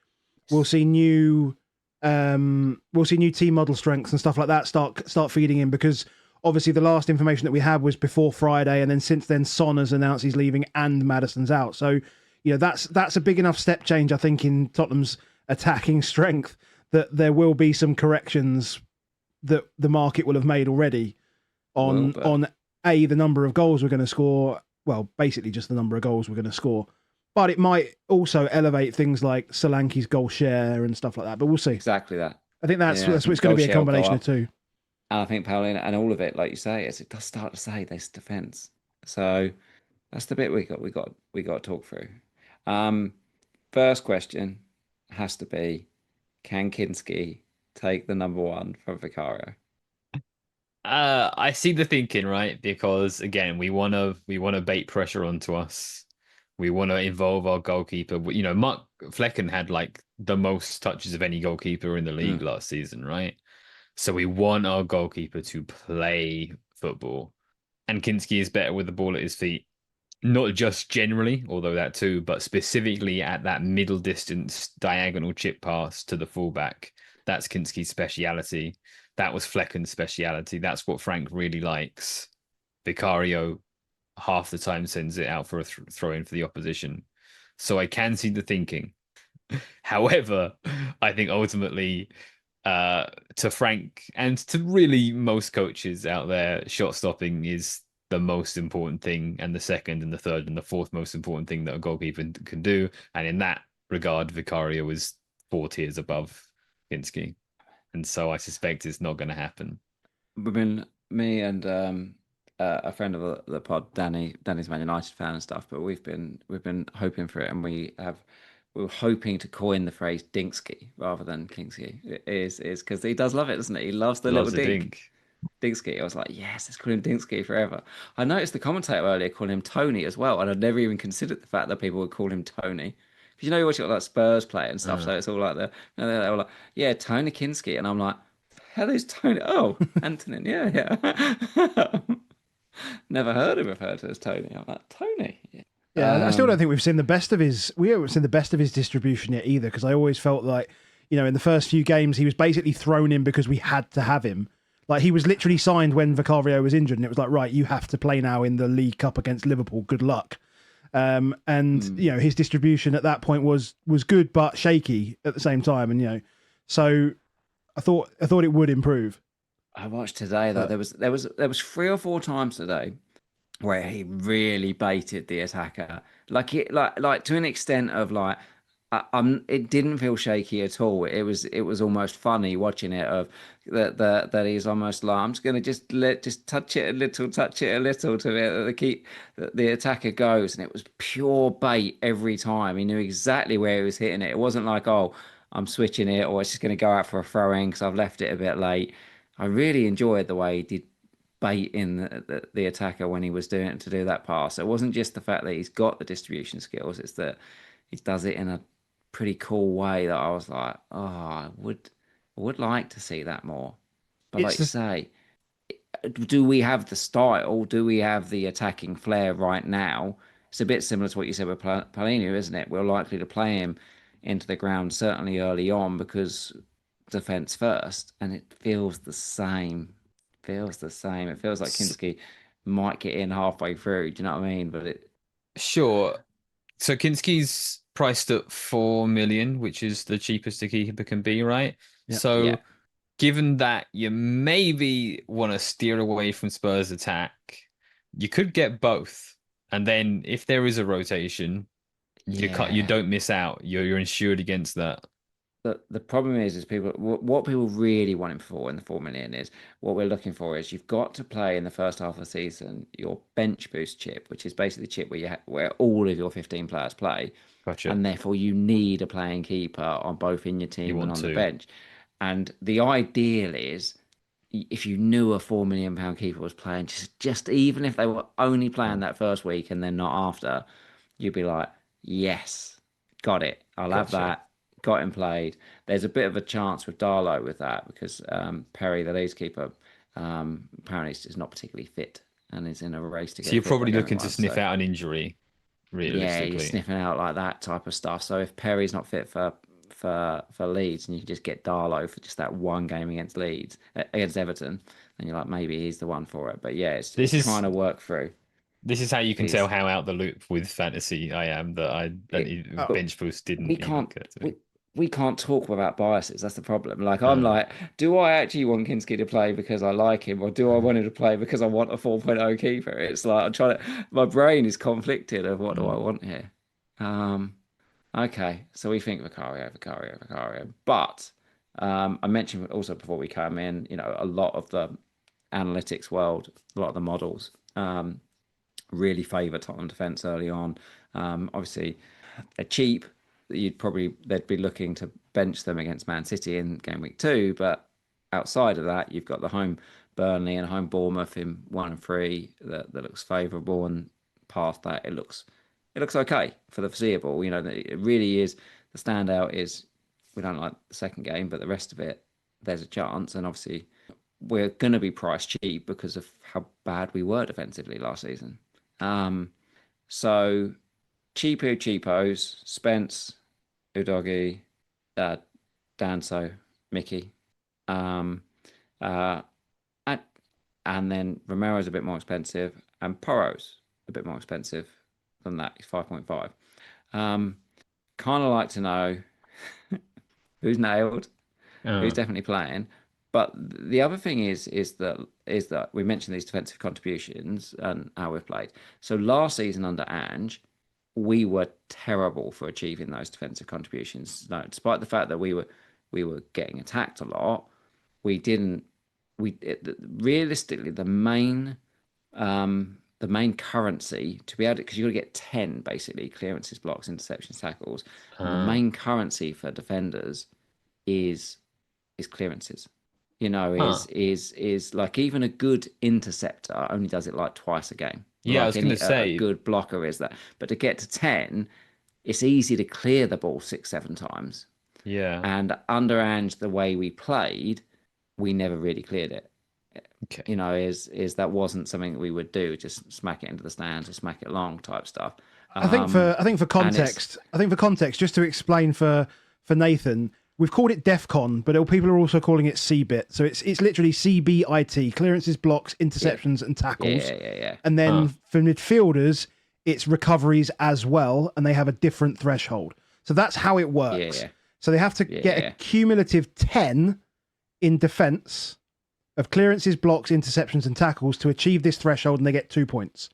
Speaker 1: new team model strengths and stuff like that start feeding in, because obviously the last information that we had was before Friday, and then since then Son has announced he's leaving and Maddison's out. So that's a big enough step change, I think, in Tottenham's attacking strength that there will be some corrections that the market will have made already on the number of goals we're going to score. Well, basically just the number of goals we're going to score. But it might also elevate things like Solanke's goal share and stuff like that. But we'll see.
Speaker 3: Exactly that.
Speaker 1: I think that's what it's going to be, a combination of two.
Speaker 3: And I think Palhinha and all of it, like you say, it does start to say this defense. So that's the bit we got to talk through. First question has to be, can Kinsky take the number one from Vicario?
Speaker 2: I see the thinking, right? Because again, we want to bait pressure onto us. We want to involve our goalkeeper. Mark Flecken had like the most touches of any goalkeeper in the league last season, right? So we want our goalkeeper to play football. And Kinsky is better with the ball at his feet. Not just generally, although that too, but specifically at that middle distance diagonal chip pass to the fullback. That's Kinsky's speciality. That was Flecken's speciality. That's what Frank really likes. Vicario half the time sends it out for a throw in for the opposition. So I can see the thinking. However, I think ultimately, to Frank and to really most coaches out there, shot stopping is the most important thing, and the second and the third and the fourth most important thing that a goalkeeper can do. And in that regard, Vicario was 4 tiers above Kinsky. And so I suspect it's not going to happen.
Speaker 3: We've been, me and a friend of the pod, Danny's Man United fan and stuff, but we've been hoping for it, and we were hoping to coin the phrase Dinksky rather than Kinsky. It is because he does love it, doesn't he? He loves the little dink. Dinksky. I was like, yes, let's call him Dinksky forever. I noticed the commentator earlier calling him Tony as well, and I'd never even considered the fact that people would call him Tony. Because you know, you watch it like Spurs play and stuff, so it's all like they're all like, yeah, Tony Kinsky, and I'm like, hell is Tony? Oh, Antonin, yeah. Never heard him referred to as Tony. I'm like, Tony.
Speaker 1: Yeah, I still don't think we've seen the best of his. We haven't seen the best of his distribution yet either. Because I always felt like, in the first few games he was basically thrown in because we had to have him. Like he was literally signed when Vicario was injured, and it was like, right, you have to play now in the League Cup against Liverpool. Good luck. His distribution at that point was good but shaky at the same time, and so I thought it would improve.
Speaker 3: I watched today though. There was 3 or 4 times today where he really baited the attacker, like to an extent of like, it didn't feel shaky at all. It was almost funny watching it. Of that he's almost like, I'm just gonna just touch it a little to keep the attacker goes, and it was pure bait every time. He knew exactly where he was hitting it. It wasn't like, oh, I'm switching it, or it's just gonna go out for a throw in because I've left it a bit late. I really enjoyed the way he did bait in the attacker when he was doing it to do that pass. It wasn't just the fact that he's got the distribution skills; it's that he does it in a pretty cool way that I was like, oh, I would like to see that more. But like you say, do we have the style? Do we have the attacking flair right now? It's a bit similar to what you said with Palhinha, isn't it? We're likely to play him into the ground certainly early on because defense first, and it feels the same. It feels like Kinsky might get in halfway through. Do you know what I mean? But
Speaker 2: sure. So Kinsky's priced at 4 million, which is the cheapest a keeper can be, right?
Speaker 1: Yep.
Speaker 2: So given that you maybe want to steer away from Spurs attack, you could get both. And then if there is a rotation, you don't miss out. You're insured against that.
Speaker 3: The problem is people, what people really want him for in the 4 million is, what we're looking for is, you've got to play in the first half of the season your bench boost chip, which is basically the chip where all of your 15 players play.
Speaker 2: Gotcha.
Speaker 3: And therefore you need a playing keeper on both in your team and on the bench. And the ideal is, if you knew a £4 million keeper was playing, just even if they were only playing that first week and then not after, you'd be like, yes, got it. I'll have that. Got him played. There's a bit of a chance with Darlow with that because Perry, the Leeds keeper, apparently is not particularly fit and is in a race to get.
Speaker 2: So you're probably looking to sniff out an injury, realistically.
Speaker 3: Yeah, you're sniffing out like that type of stuff. So if Perry's not fit for Leeds, and you can just get Darlow for just that one game against Everton, then you're like, maybe he's the one for it. But yeah, it's trying to work through.
Speaker 2: This is how you can tell how out the loop with fantasy I am, that bench boost didn't.
Speaker 3: We can't talk about biases. That's the problem. Like, I'm like, do I actually want Kinsky to play because I like him, or do I want him to play because I want a 4.0 keeper? It's like I'm trying to. My brain is conflicted of what do I want here. Okay, so we think Vicario. But I mentioned also before we came in, a lot of the analytics world, a lot of the models really favour Tottenham defence early on. Obviously, they're cheap. They'd be looking to bench them against Man City in game week 2, but outside of that, you've got the home Burnley and home Bournemouth in 1 and 3 that looks favourable, and past that it looks okay for the foreseeable. It really is. The standout is, we don't like the second game, but the rest of it, there's a chance, and obviously we're going to be priced cheap because of how bad we were defensively last season. So cheapos, Spence, Udogie, Danso, Mickey, and then Romero's a bit more expensive, and Porro's a bit more expensive than that. He's 5.5. Kind of like to know who's nailed, who's definitely playing, But the other thing is that we mentioned these defensive contributions and how we've played. So last season under Ange, we were terrible for achieving those defensive contributions. No, despite the fact that we were getting attacked a lot, we didn't. Realistically, the main currency to be able to, because you've got to get 10 basically clearances, blocks, interceptions, tackles, and the main currency for defenders is clearances. You know, is like even a good interceptor only does it like twice a game.
Speaker 2: Yeah,
Speaker 3: Like
Speaker 2: I was going to say,
Speaker 3: a good blocker is that, but to get to 10, it's easy to clear the ball 6, 7 times.
Speaker 2: yeah,
Speaker 3: And under Ange, the way we played, we never really cleared it.
Speaker 2: okay.
Speaker 3: You know, is that wasn't something that we would do, just smack it into the stands or smack it long type stuff.
Speaker 1: I think for context, just to explain for Nathan, we've called it DefCon, but people are also calling it CBIT. So it's literally CBIT, clearances, blocks, interceptions, and tackles.
Speaker 3: Yeah.
Speaker 1: And then for midfielders, it's recoveries as well, and they have a different threshold. So that's how it works.
Speaker 3: Yeah.
Speaker 1: So they have to get a cumulative 10 in defence of clearances, blocks, interceptions, and tackles to achieve this threshold, and they get 2 points.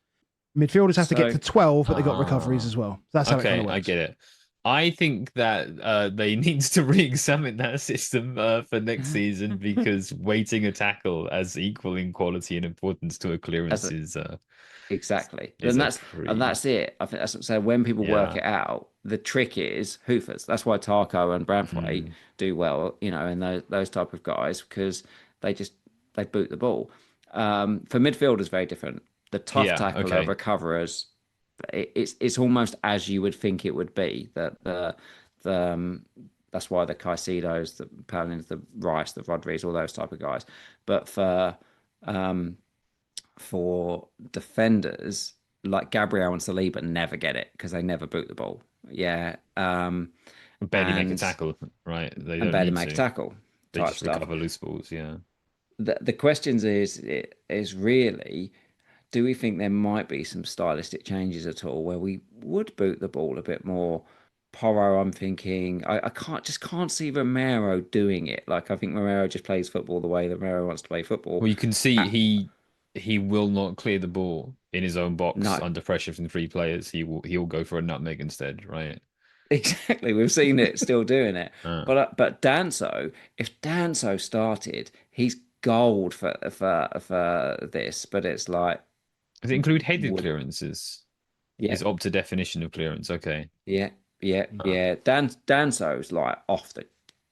Speaker 1: Midfielders have to get to 12, but they got recoveries as well. That's how it kind of works.
Speaker 2: I get it. I think that they need to re-examine that system for next season, because weighting a tackle as equal in quality and importance to a clearance is
Speaker 3: exactly.
Speaker 2: is
Speaker 3: and that's it. I think that's so when people work it out, the trick is hoofers. That's why Tarko and Branthwaite do well, you know, and those type of guys, because they boot the ball. For midfielders, very different. The tough tackler, recoverers, it's almost as you would think it would be. That that's why the Caicedos, the Palhinhas, the Rice, the Rodriguez, all those type of guys. But for defenders, like Gabriel and Saliba never get it because they never boot the ball. Yeah.
Speaker 2: Barely make a tackle, right? They don't
Speaker 3: barely
Speaker 2: need
Speaker 3: make
Speaker 2: to.
Speaker 3: a tackle.
Speaker 2: They just recover loose balls, yeah.
Speaker 3: The questions is really, do we think there might be some stylistic changes at all where we would boot the ball a bit more? Porro, I'm thinking, I can't see Romero doing it. Like, I think Romero just plays football the way that Romero wants to play football.
Speaker 2: Well, you can see he will not clear the ball in his own box under pressure from 3 players. He'll go for a nutmeg instead, right?
Speaker 3: Exactly. We've seen it still doing it. But Danso, if Danso started, he's gold for this. But it's like,
Speaker 2: does it include headed clearances?
Speaker 3: Yeah.
Speaker 2: Is Opta definition of clearance? Okay.
Speaker 3: Yeah. Danso's like off the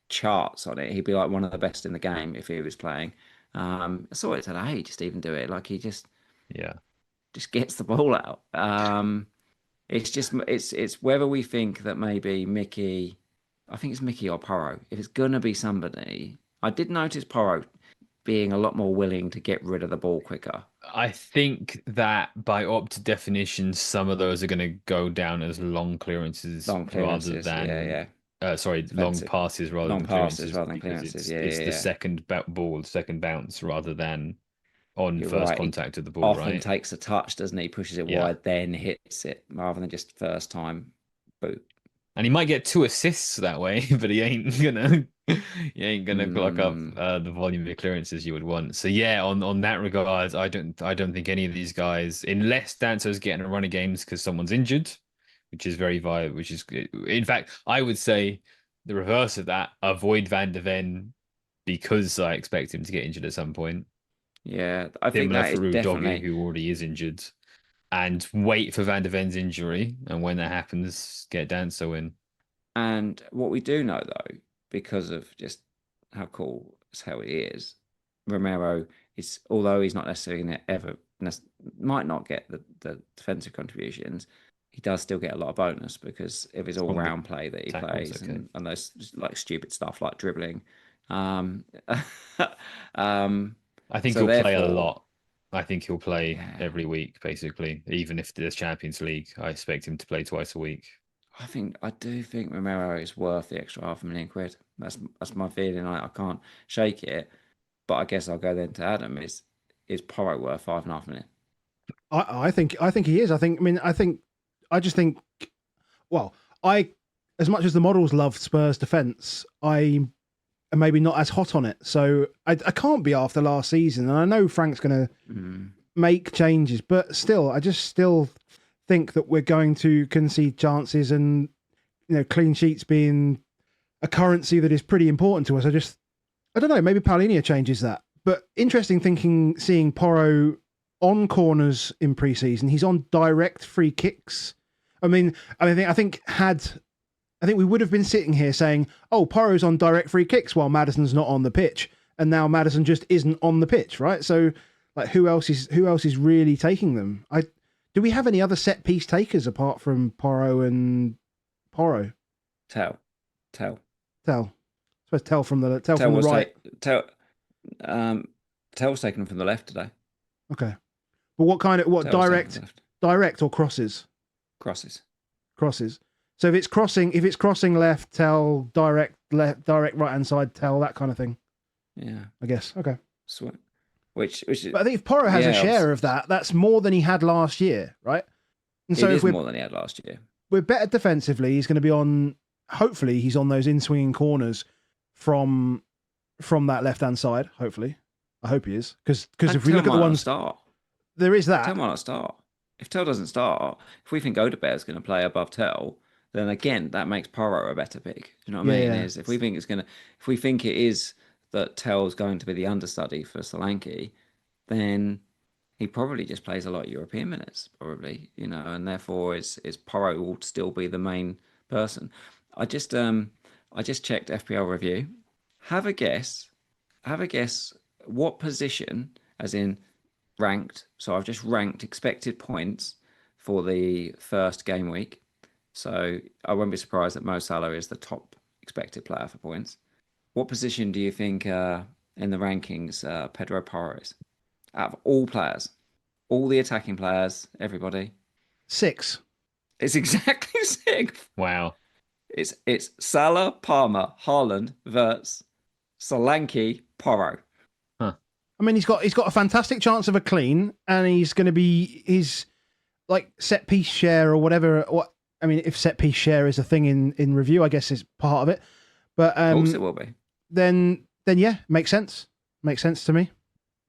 Speaker 3: charts on it. He'd be like one of the best in the game if he was playing. I saw it today. Just even do it like he just gets the ball out. It's whether we think that maybe Mickey, I think it's Mickey or Porro. If it's gonna be somebody, I did notice Porro being a lot more willing to get rid of the ball quicker.
Speaker 2: I think that by Opta definition, some of those are going to go down as long clearances rather than long passes rather than clearances. It's the second ball, second bounce rather than on first contact of the ball.
Speaker 3: Often takes a touch, doesn't he? Pushes it wide, then hits it rather than just first time boot.
Speaker 2: And he might get 2 assists that way, but he ain't gonna clock up the volume of clearances you would want. So yeah, on that regard, I don't think any of these guys, unless Danso's getting a run of games because someone's injured, which is very viable. Which is, in fact, I would say the reverse of that. Avoid Van de Ven because I expect him to get injured at some point.
Speaker 3: Yeah, I think that is definitely
Speaker 2: who already is injured. And wait for Van de Ven's injury, and when that happens, get Danso in.
Speaker 3: And what we do know, though, because of just how cool as hell he is, Romero is, although he's not necessarily might not get the defensive contributions, he does still get a lot of bonus because of his all-round play that he plays and those like stupid stuff like dribbling.
Speaker 2: I think he'll play a lot. I think he'll play every week, basically. Even if there's Champions League, I expect him to play twice a week.
Speaker 3: I do think Romero is worth the extra £500,000. That's my feeling. I can't shake it, but I guess I'll go then to Adam. Is Porro worth £5.5 million?
Speaker 1: I think he is. As much as the models love Spurs defence, I are maybe not as hot on it. So I can't be after last season. And I know Frank's going to make changes, but still, I just still think that we're going to concede chances and, clean sheets being a currency that is pretty important to us. I don't know, maybe Palhinha changes that. But interesting seeing Porro on corners in pre-season. He's on direct free kicks. I think we would have been sitting here saying, oh, Porro's on direct free kicks while Maddison's not on the pitch. And now Maddison just isn't on the pitch, right? So like who else is really taking them? Do we have any other set piece takers apart from Porro and Porro?
Speaker 3: Tell.
Speaker 1: I suppose Tell from the right.
Speaker 3: Tell was taken from the left today.
Speaker 1: Okay. But what direct or crosses?
Speaker 3: Crosses.
Speaker 1: So if it's crossing left, Tell direct right hand side, Tell, that kind of thing.
Speaker 3: Yeah.
Speaker 1: I guess. Okay.
Speaker 3: Sweet. Which
Speaker 1: but I think if Porro has a share of that, that's more than he had last year, right? And so if
Speaker 3: more than he had last year.
Speaker 1: We're better defensively. He's going to be on. Hopefully, he's on those in-swinging corners from that left-hand side. Hopefully, I hope he is because if we look at the ones, there is that.
Speaker 3: Tell might not start. If Tell doesn't start, if we think Odobert is going to play above Tell, then again that makes Porro a better pick. You know what I mean?
Speaker 1: Yeah.
Speaker 3: If we think it is that Tell's going to be the understudy for Solanke, then he probably just plays a lot of European minutes, probably, and therefore is Porro will still be the main person. I just checked FPL review. Have a guess what position, as in ranked. So I've just ranked expected points for the first game week. So I won't be surprised that Mo Salah is the top expected player for points. What position do you think in the rankings Pedro Porro is? Out of all players, all the attacking players, everybody.
Speaker 1: 6.
Speaker 3: It's exactly 6.
Speaker 2: Wow.
Speaker 3: It's Salah, Palmer, Haaland, Wirtz, Solanke, Porro.
Speaker 2: Huh.
Speaker 1: I mean, he's got a fantastic chance of a clean, and he's going to be his like set piece share or whatever. If set piece share is a thing in review, I guess is part of it. But
Speaker 3: of course it will be.
Speaker 1: Then yeah, makes sense. Makes sense to me.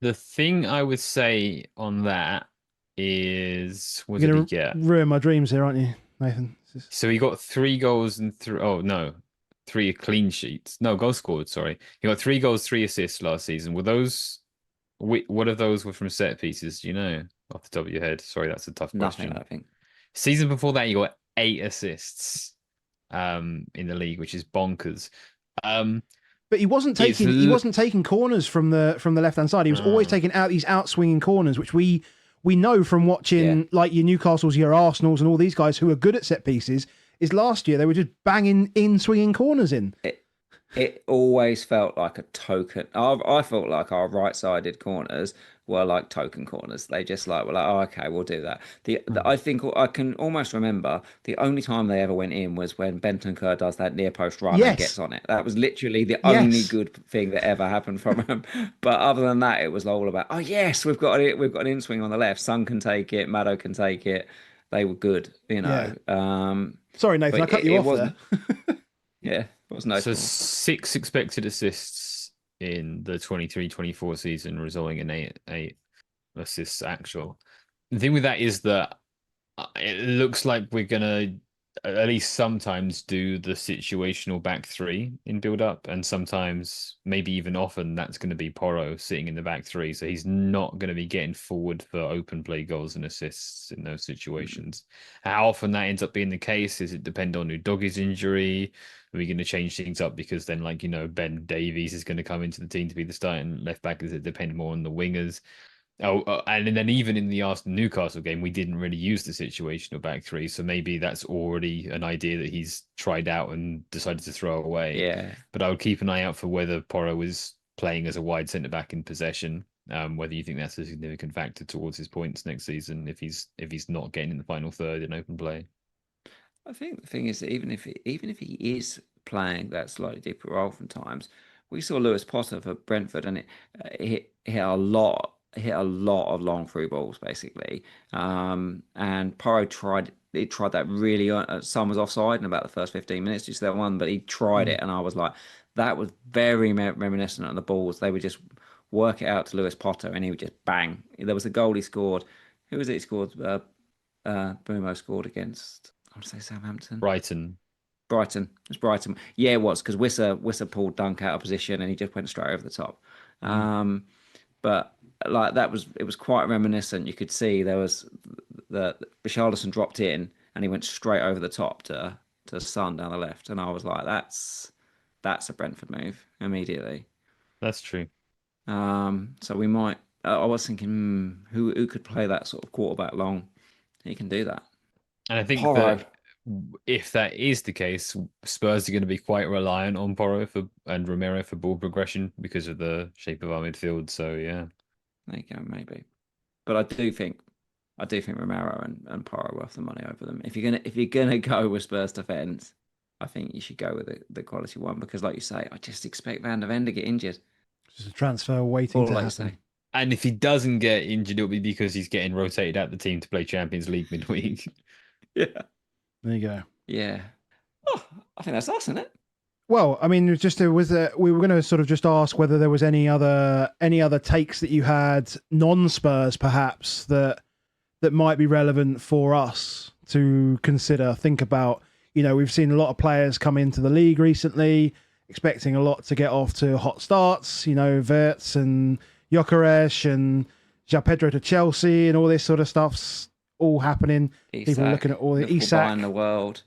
Speaker 2: The thing I would say on that is, what
Speaker 1: You're
Speaker 2: did
Speaker 1: gonna
Speaker 2: he get?
Speaker 1: Ruin my dreams here, aren't you, Nathan?
Speaker 2: So he got 3 goals and 3 clean sheets. No, goals scored, sorry. He got 3 goals, 3 assists last season. Were those, what of those were from set pieces? Do you know off the top of your head? Sorry, that's a tough question.
Speaker 3: Nothing, I think.
Speaker 2: Season before that, he got 8 assists in the league, which is bonkers.
Speaker 1: But he wasn't taking corners from the left hand side. He was always taking out these out swinging corners, which we know from watching like your Newcastles, your Arsenals, and all these guys who are good at set pieces. Is last year they were just banging in swinging corners in.
Speaker 3: It always felt like a token. I felt like our right-sided corners were like token corners. They just were like, oh, okay, we'll do that. I think I can almost remember the only time they ever went in was when Bentancur does that near post run and gets on it. That was literally the only good thing that ever happened from him. But other than that, it was all about, oh yes, we've got an in swing on the left. Son can take it. Maddo can take it. They were good,
Speaker 1: Yeah. Sorry, Nathan, I cut you off there.
Speaker 3: Yeah. So
Speaker 2: 6 expected assists in the 23-24 season, resulting in 8 assists actual. The thing with that is that it looks like we're going to at least sometimes do the situational back 3 in build-up, and sometimes, maybe even often, that's going to be Porro sitting in the back 3, so he's not going to be getting forward for open play goals and assists in those situations. How often that ends up being the case, does it depend on Udogie's injury? Are we going to change things up because then, Ben Davies is going to come into the team to be the starting left back? Does it depend more on the wingers? And then even in the Arsenal-Newcastle game, we didn't really use the situational back 3, so maybe that's already an idea that he's tried out and decided to throw away.
Speaker 3: Yeah.
Speaker 2: But I would keep an eye out for whether Porro is playing as a wide centre-back in possession, whether you think that's a significant factor towards his points next season if he's not getting in the final third in open play.
Speaker 3: I think the thing is that even if he is playing that slightly deeper role from times, we saw Lewis Potter for Brentford, and it hit a lot of long through balls basically. And Porro tried that really. Son was offside in about the first 15 minutes. Just that one, but he tried it, and I was like, that was very reminiscent of the balls. They would just work it out to Lewis Potter, and he would just bang. There was a goal he scored. Who was it? He scored. Bruno scored against. I want to say Southampton.
Speaker 2: Brighton.
Speaker 3: Brighton. It's Brighton. Yeah, it was because Wissa pulled Dunk out of position and he just went straight over the top. But like it was quite reminiscent. You could see there was the Richarlison dropped in and he went straight over the top to Son down the left, and I was like, that's a Brentford move immediately.
Speaker 2: That's true.
Speaker 3: So we might. I was thinking, who could play that sort of quarterback long? He can do that.
Speaker 2: And I think
Speaker 3: Porro.
Speaker 2: that if that is the case, Spurs are going to be quite reliant on Porro and Romero for ball progression because of the shape of our midfield. So yeah,
Speaker 3: there you go, maybe. But I do think Romero and Porro are worth the money over them. If you're gonna go with Spurs defence, I think you should go with the quality one, because, like you say, I just expect Van der Ven to get injured.
Speaker 1: Just a transfer waiting to happen.
Speaker 2: And if he doesn't get injured, it'll be because he's getting rotated out the team to play Champions League midweek.
Speaker 3: Yeah.
Speaker 1: There you go.
Speaker 3: Yeah. Oh, I think that's us, isn't it?
Speaker 1: Well, I mean, we were going to sort of just ask whether there was any other takes that you had, non-Spurs perhaps, that might be relevant for us to consider, think about. You know, we've seen a lot of players come into the league recently, expecting a lot to get off to hot starts. You know, Wirtz and Gyökeres and João Pedro to Chelsea and all this sort of stuff's all happening.
Speaker 3: Isak,
Speaker 1: people looking at all the Isak
Speaker 3: in the world.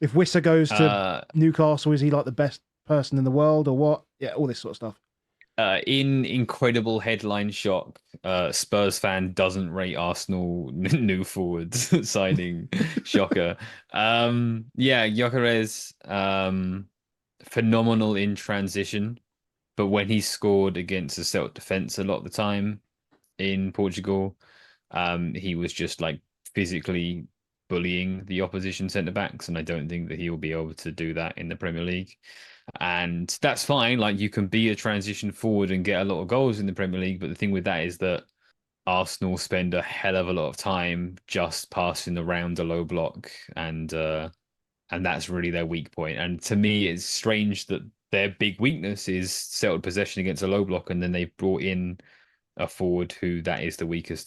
Speaker 1: If Wissa goes to Newcastle, is he like the best person in the world or what? Yeah, all this sort of stuff.
Speaker 2: In incredible headline shock, Spurs fan doesn't rate Arsenal new forwards signing. Shocker. Yeah, Gyökeres, phenomenal in transition, but when he scored against the Celtic defense a lot of the time in Portugal, he was just like physically bullying the opposition centre backs, and I don't think that he will be able to do that in the Premier League. And that's fine. Like, you can be a transition forward and get a lot of goals in the Premier League, but the thing with that is that Arsenal spend a hell of a lot of time just passing around the low block, and that's really their weak point. And to me, it's strange that their big weakness is settled possession against a low block, and then they've brought in a forward who that is the weakest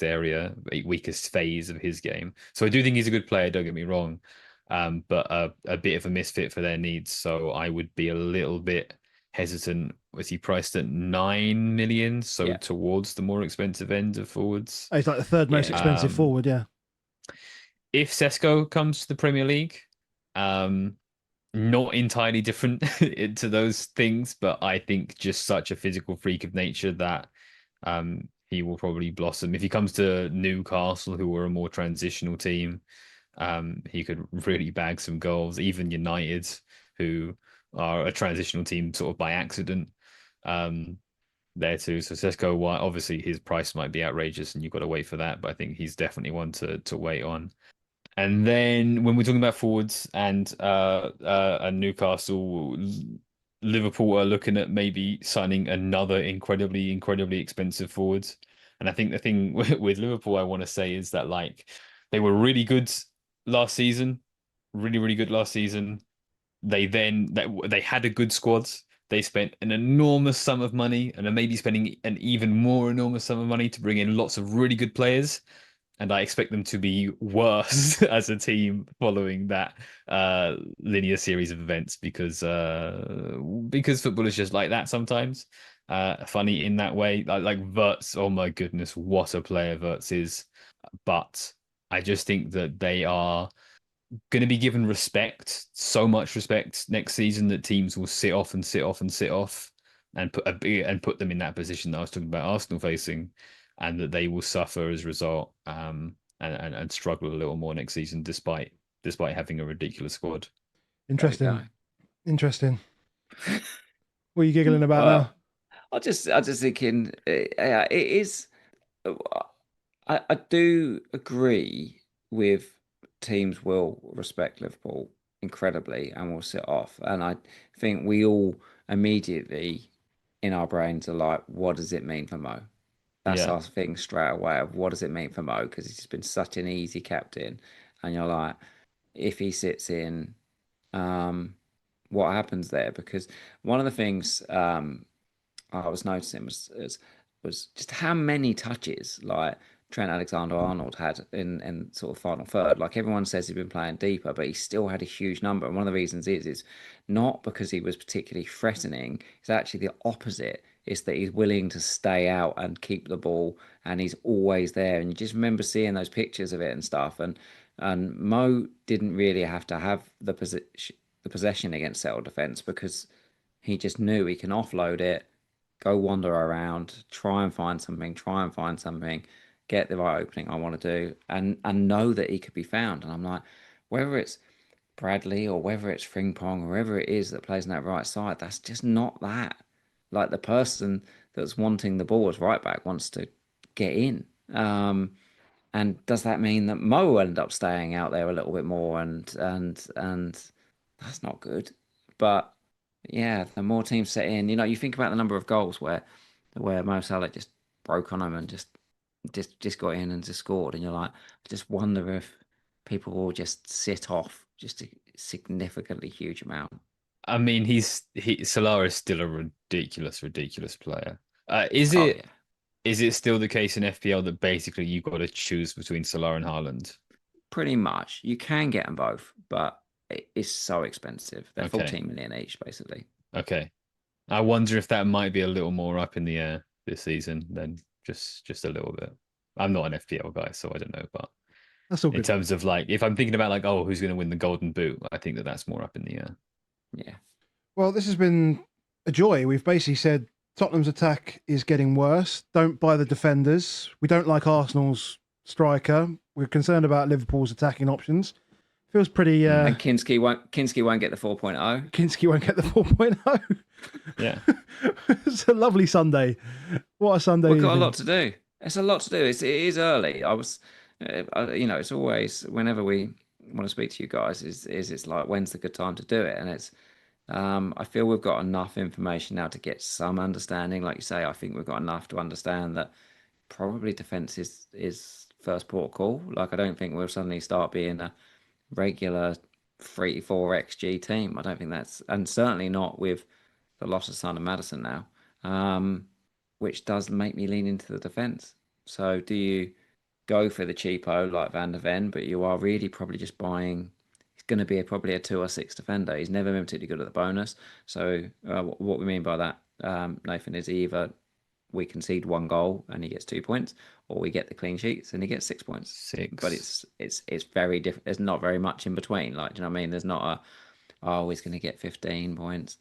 Speaker 2: phase of his game. So I do think he's a good player, don't get me wrong, but a bit of a misfit for their needs. So I would be a little bit hesitant. Was he priced at 9 million? So yeah, towards the more expensive end of forwards.
Speaker 1: Oh, he's like the third most expensive forward, yeah.
Speaker 2: If Sesko comes to the Premier League, not entirely different to those things, but I think just such a physical freak of nature that he will probably blossom. If he comes to Newcastle, who are a more transitional team, he could really bag some goals. Even United, who are a transitional team sort of by accident, there too. So Sesko, obviously his price might be outrageous and you've got to wait for that, but I think he's definitely one to wait on. And then when we're talking about forwards and Newcastle, Liverpool are looking at maybe signing another incredibly expensive forward. And I think the thing with Liverpool, I want to say, is that like they were really good last season, really good last season. They had a good squad. They spent an enormous sum of money and are maybe spending an even more enormous sum of money to bring in lots of really good players. And I expect them to be worse as a team following that linear series of events because football is just like that sometimes. Funny in that way. Like Wirtz, oh my goodness, what a player Wirtz is. But I just think that they are going to be given respect, so much respect next season, that teams will sit off and put them in that position that I was talking about Arsenal facing, and that they will suffer as a result, and struggle a little more next season, despite having a ridiculous squad.
Speaker 1: Interesting. What are you giggling about now?
Speaker 3: I just thinking, it is. I do agree with teams will respect Liverpool incredibly and will sit off, and I think we all immediately in our brains are like, what does it mean for Mo? That's our thing straight away, of what does it mean for Mo? Because he's just been such an easy captain. And you're like, if he sits in what happens there, because one of the things I was noticing was just how many touches like Trent Alexander-Arnold had in sort of final third. Like everyone says he's been playing deeper, but he still had a huge number. And one of the reasons is not because he was particularly threatening. It's actually the opposite. It's that he's willing to stay out and keep the ball, and he's always there. And you just remember seeing those pictures of it and stuff. And Mo didn't really have to have the possession against settled defence, because he just knew he can offload it, go wander around, try and find something, get the right opening I want to do, and know that he could be found. And I'm like, whether it's Bradley or whether it's Frimpong, whoever it is that plays on that right side, that's just not that. Like the person that's wanting the ball as right back wants to get in. And does that mean that Mo will end up staying out there a little bit more? And that's not good. But yeah, the more teams set in, you think about the number of goals where Mo Salah just broke on them and just got in and just scored, and you're like, I just wonder if people will just sit off just a significantly huge amount.
Speaker 2: I mean, Salah is still a ridiculous player. Is it still the case in FPL that basically you've got to choose between Salah and Haaland?
Speaker 3: Pretty much. You can get them both, but it's so expensive. They're 14 million each, basically.
Speaker 2: Okay. I wonder if that might be a little more up in the air this season than just a little bit. I'm not an FPL guy, so I don't know, but
Speaker 1: that's all good.
Speaker 2: In terms of like, if I'm thinking about like, oh, who's going to win the Golden Boot, I think that's more up in the air.
Speaker 3: Yeah.
Speaker 1: Well, this has been a joy. We've basically said Tottenham's attack is getting worse. Don't buy the defenders. We don't like Arsenal's striker. We're concerned about Liverpool's attacking options. Feels pretty.
Speaker 3: And Kinsky won't get the 4.0.
Speaker 1: Kinsky won't get the 4.0.
Speaker 2: Yeah.
Speaker 1: It's a lovely Sunday. What a Sunday!
Speaker 3: We've got a lot to do. It's a lot to do. It is early. It's always whenever we want to speak to you guys, it's like, when's the good time to do it? And it's. I feel we've got enough information now to get some understanding. Like you say, I think we've got enough to understand that probably defence is first port of call. Like, I don't think we'll suddenly start being a regular 3-4 XG team. I don't think that's, and certainly not with the loss of Son and Maddison now, which does make me lean into the defence. So do you go for the cheapo like Van der Ven, but you are really probably just buying... going to be probably a 2 or 6 defender. He's never been particularly good at the bonus. So what we mean by that, Nathan, is either we concede 1 goal and he gets 2 points, or we get the clean sheets and he gets 6 points.
Speaker 2: 6.
Speaker 3: But it's very different. There's not very much in between. Like, do you know what I mean? There's not he's going to get 15 points.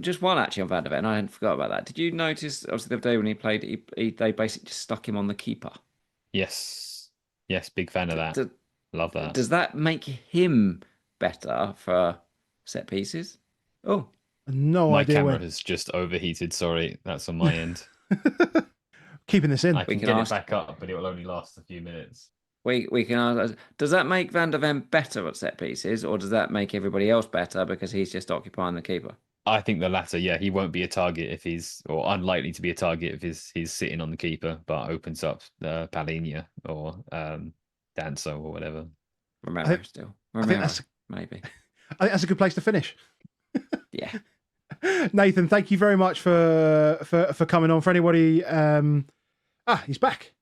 Speaker 3: Just one actually on Van der Ven. I hadn't forgot about that. Did you notice, obviously the other day when he played, they basically just stuck him on the keeper?
Speaker 2: Yes, big fan of that. Love that.
Speaker 3: Does that make him better for set pieces? Oh,
Speaker 1: no
Speaker 2: my
Speaker 1: idea.
Speaker 2: My camera has just overheated. Sorry, that's on my end.
Speaker 1: Keeping this in.
Speaker 2: I can get it back up, but it will only last a few minutes.
Speaker 3: We can ask. Does that make Van der Ven better at set pieces, or does that make everybody else better because he's just occupying the keeper?
Speaker 2: I think the latter. Yeah, he won't be a target if or unlikely to be a target if he's sitting on the keeper, but opens up Palhinha or Danso or whatever.
Speaker 3: Romero still. Romero, maybe.
Speaker 1: I think that's a good place to finish.
Speaker 3: Yeah.
Speaker 1: Nathan, thank you very much for coming on. For anybody, he's back.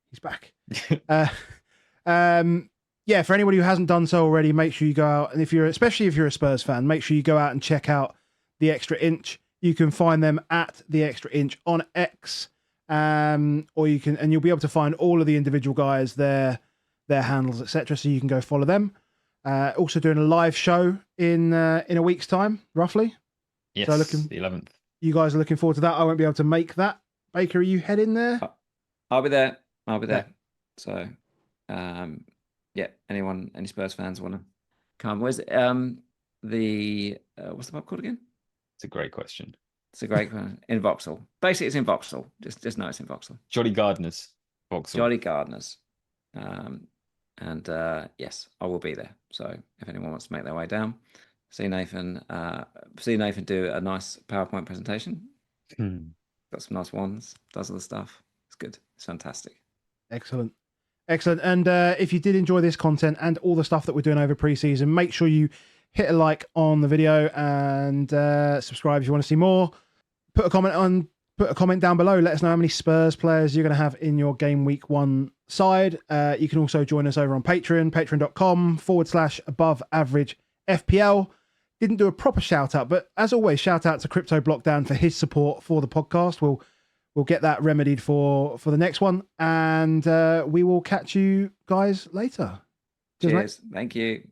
Speaker 1: Yeah, for anybody who hasn't done so already, make sure you go out, and especially if you're a Spurs fan, make sure you go out and check out The Extra Inch. You can find them at The Extra Inch on X, or you'll be able to find all of the individual guys there, their handles, etc. So you can go follow them. Also doing a live show in a week's time, roughly.
Speaker 2: Yes,
Speaker 1: so
Speaker 2: the 11th.
Speaker 1: You guys are looking forward to that. I won't be able to make that. Baker, are you heading there?
Speaker 3: I'll be there. Yeah. So, any Spurs fans want to come? Where's what's the pub called again?
Speaker 2: It's a great question.
Speaker 3: It's a great question. In Vauxhall. Basically, it's in Vauxhall. Just know it's in Vauxhall.
Speaker 2: Jolly Gardeners. Vauxhall.
Speaker 3: Jolly Gardeners. Yes, I will be there. So if anyone wants to make their way down, see Nathan do a nice PowerPoint presentation. Got some nice ones, does all the stuff. It's good. It's fantastic.
Speaker 1: Excellent. And if you did enjoy this content and all the stuff that we're doing over pre-season, make sure you hit a like on the video and subscribe if you want to see more. Put a comment down below. Let us know how many Spurs players you're going to have in your game week 1 side. You can also join us over on Patreon, patreon.com/above-average-FPL. Didn't do a proper shout out, but as always, shout out to Crypto Blockdown for his support for the podcast. We'll get that remedied for the next one, and we will catch you guys later.
Speaker 3: Cheers. Thank you.